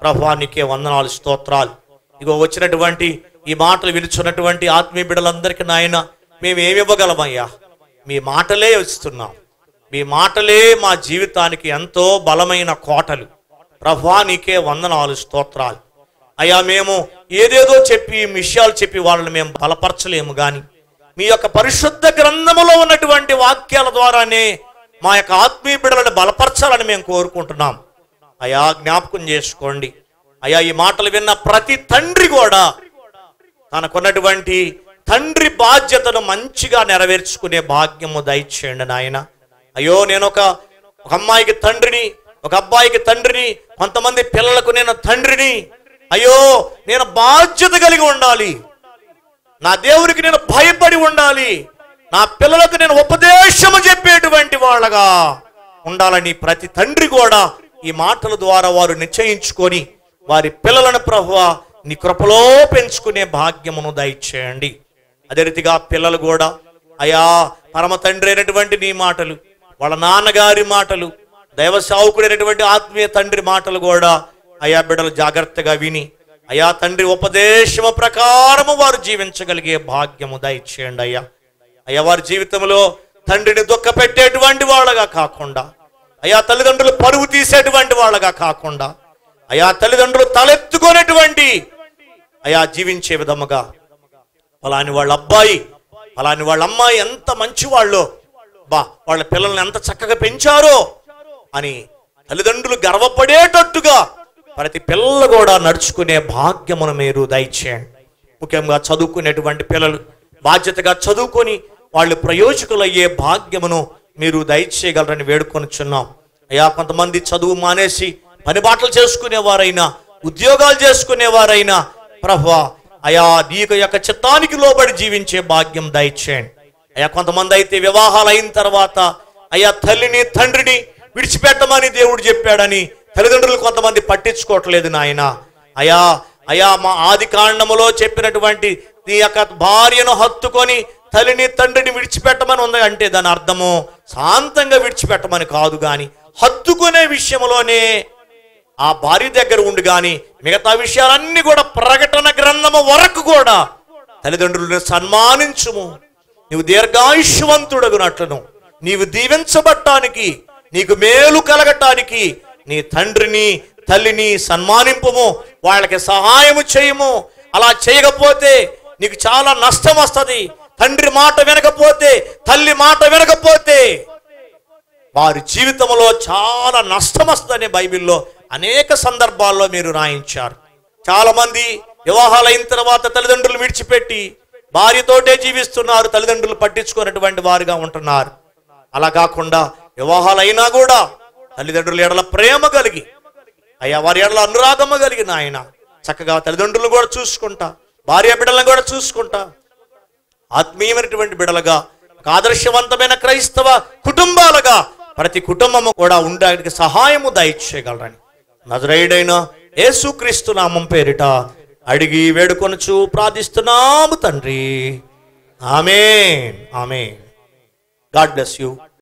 ప్రభువా, నీకే వందనాలు, స్తోత్రాలు. ఇగో వచ్చినటువంటి ఈ మాటలు విలుచున్నటువంటి ఆత్మీయ బిడ్డలందరికీ నాయన మేము ఏమి ఇవ్వగలమయ్యా? మీ మాటలే ఇస్తున్నాం. మీ మాటలే మా జీవితానికి ఎంతో బలమైన కోటలు. ప్రభువా, నీకే వందనాలు, స్తోత్రాలు. అయ్యా, మేము ఏదేదో చెప్పి విషయాలు చెప్పి వాళ్ళని మేము బలపరచలేము, కానీ మీ యొక్క పరిశుద్ధ గ్రంథములో ఉన్నటువంటి వాక్యాల ద్వారానే మా యొక్క ఆత్మీయ బిడ్డలను బలపరచాలని మేము కోరుకుంటున్నాం. అయ్యా, జ్ఞాపకం చేసుకోండి. అయ్యా, ఈ మాటలు విన్న ప్రతి తండ్రి కూడా తనకున్నటువంటి తండ్రి బాధ్యతను మంచిగా నెరవేర్చుకునే భాగ్యము దయచేయండి నాయన. అయ్యో, నేను ఒక అమ్మాయికి తండ్రిని, ఒక అబ్బాయికి తండ్రిని, కొంతమంది పిల్లలకు నేను తండ్రిని. అయ్యో, నేను బాధ్యత కలిగి ఉండాలి. నా దేవునికి నేను భయపడి ఉండాలి. నా పిల్లలకు నేను ఉపదేశము చెప్పేటువంటి వాళ్ళగా ఉండాలని ప్రతి తండ్రి కూడా ఈ మాటల ద్వారా వారు నిశ్చయించుకొని వారి పిల్లలను ప్రభువా నీ కృపలో పెంచుకునే భాగ్యమును దయచేయండి. అదే రీతిగా పిల్లలు కూడా అయా, పరమ తండ్రి అయినటువంటి నీ మాటలు, వాళ్ళ నాన్నగారి మాటలు, దైవ సేవకుడైనటువంటి ఆత్మీయ తండ్రి మాటలు కూడా అయా బిడ్డలు జాగ్రత్తగా విని అయా తండ్రి ఉపదేశము ప్రకారము వారు జీవించగలిగే భాగ్యము దయచేయండి అయ్యా. అయ్యా, వారి జీవితంలో తండ్రిని దుఃఖ పెట్టేటువంటి వాళ్ళగా కాకుండా, అయా తల్లిదండ్రులు పరువు తీసేటువంటి వాళ్ళగా కాకుండా, అయా తల్లిదండ్రులు తలెత్తుకునేటువంటి అయా జీవించే విధముగా అలాని వాళ్ళ అబ్బాయి, అలాని వాళ్ళ అమ్మాయి ఎంత మంచి వాళ్ళో, వాళ్ళ పిల్లల్ని ఎంత చక్కగా పెంచారో అని తల్లిదండ్రులు గర్వపడేటట్టుగా ప్రతి పిల్లలు కూడా నడుచుకునే భాగ్యమును మీరు దయచేయండి. ముఖ్యంగా చదువుకునేటువంటి పిల్లలు బాధ్యతగా చదువుకొని వాళ్ళు ప్రయోజకులయ్యే భాగ్యమును మీరు దయచేయగలరని వేడుకొనిచున్నాం. అయ్యా, కొంతమంది చదువు మానేసి పని బాటలు చేసుకునేవారైనా, ఉద్యోగాలు చేసుకునేవారైనా ప్రభువా అయా నీ యొక్క చిత్తానికి లోబడి జీవించే భాగ్యం దయచేయండి. అయ్యా, కొంతమంది అయితే వివాహాలు అయిన తర్వాత అయ్యా తల్లిని తండ్రిని విడిచిపెట్టమని దేవుడు చెప్పాడని తల్లిదండ్రులు కొంతమంది పట్టించుకోవట్లేదు నాయన. అయా అయా మా ఆది కాండములో చెప్పినటువంటి నీ యొక్క భార్యను హత్తుకొని తల్లిని తండ్రిని విడిచిపెట్టమని ఉంది అంటే దాని అర్థము శాంతంగా విడిచిపెట్టమని కాదు, కానీ హత్తుకునే విషయంలోనే ఆ భార్య దగ్గర ఉండి కానీ మిగతా విషయాలన్నీ కూడా ప్రకటన గ్రంథము వరకు కూడా తల్లిదండ్రులను సన్మానించుము. నీవు దీర్ఘాయుష్యవంతుడగునట్లును, నీవు దీవించబట్టానికి, నీకు మేలు కలగటానికి నీ తండ్రిని తల్లిని సన్మానింపుము, వాళ్ళకి సహాయము చేయము. అలా చేయకపోతే నీకు చాలా నష్టం వస్తుంది. తండ్రి మాట వినకపోతే, తల్లి మాట వినకపోతే వారి జీవితంలో చాలా నష్టం వస్తుందని బైబిల్లో అనేక సందర్భాల్లో మీరు రాయించారు. చాలా మంది వివాహాలు అయిన తర్వాత తల్లిదండ్రులు విడిచిపెట్టి భార్యతోటే జీవిస్తున్నారు, తల్లిదండ్రులు పట్టించుకున్నటువంటి వారుగా ఉంటున్నారు. అలా కాకుండా వివాహాలు అయినా కూడా తల్లిదండ్రుల ఎడల ప్రేమ కలిగి, అయ్యా వారి ఎడల అనురాగము కలిగిన ఆయన చక్కగా తల్లిదండ్రులు కూడా చూసుకుంటా, భార్య బిడ్డలను కూడా చూసుకుంటా, ఆత్మీయమైనటువంటి బిడ్డలుగా, ఒక ఆదర్శవంతమైన క్రైస్తవ కుటుంబాలుగా ప్రతి కుటుంబము కూడా ఉండడానికి సహాయము దయచేయగలరని నజరేయుడైన యేసుక్రీస్తు నామం పేరిట అడిగి వేడుకొనుచు ప్రార్థిస్తున్నాము తండ్రి. ఆమేన్. ఆమేన్. God bless you.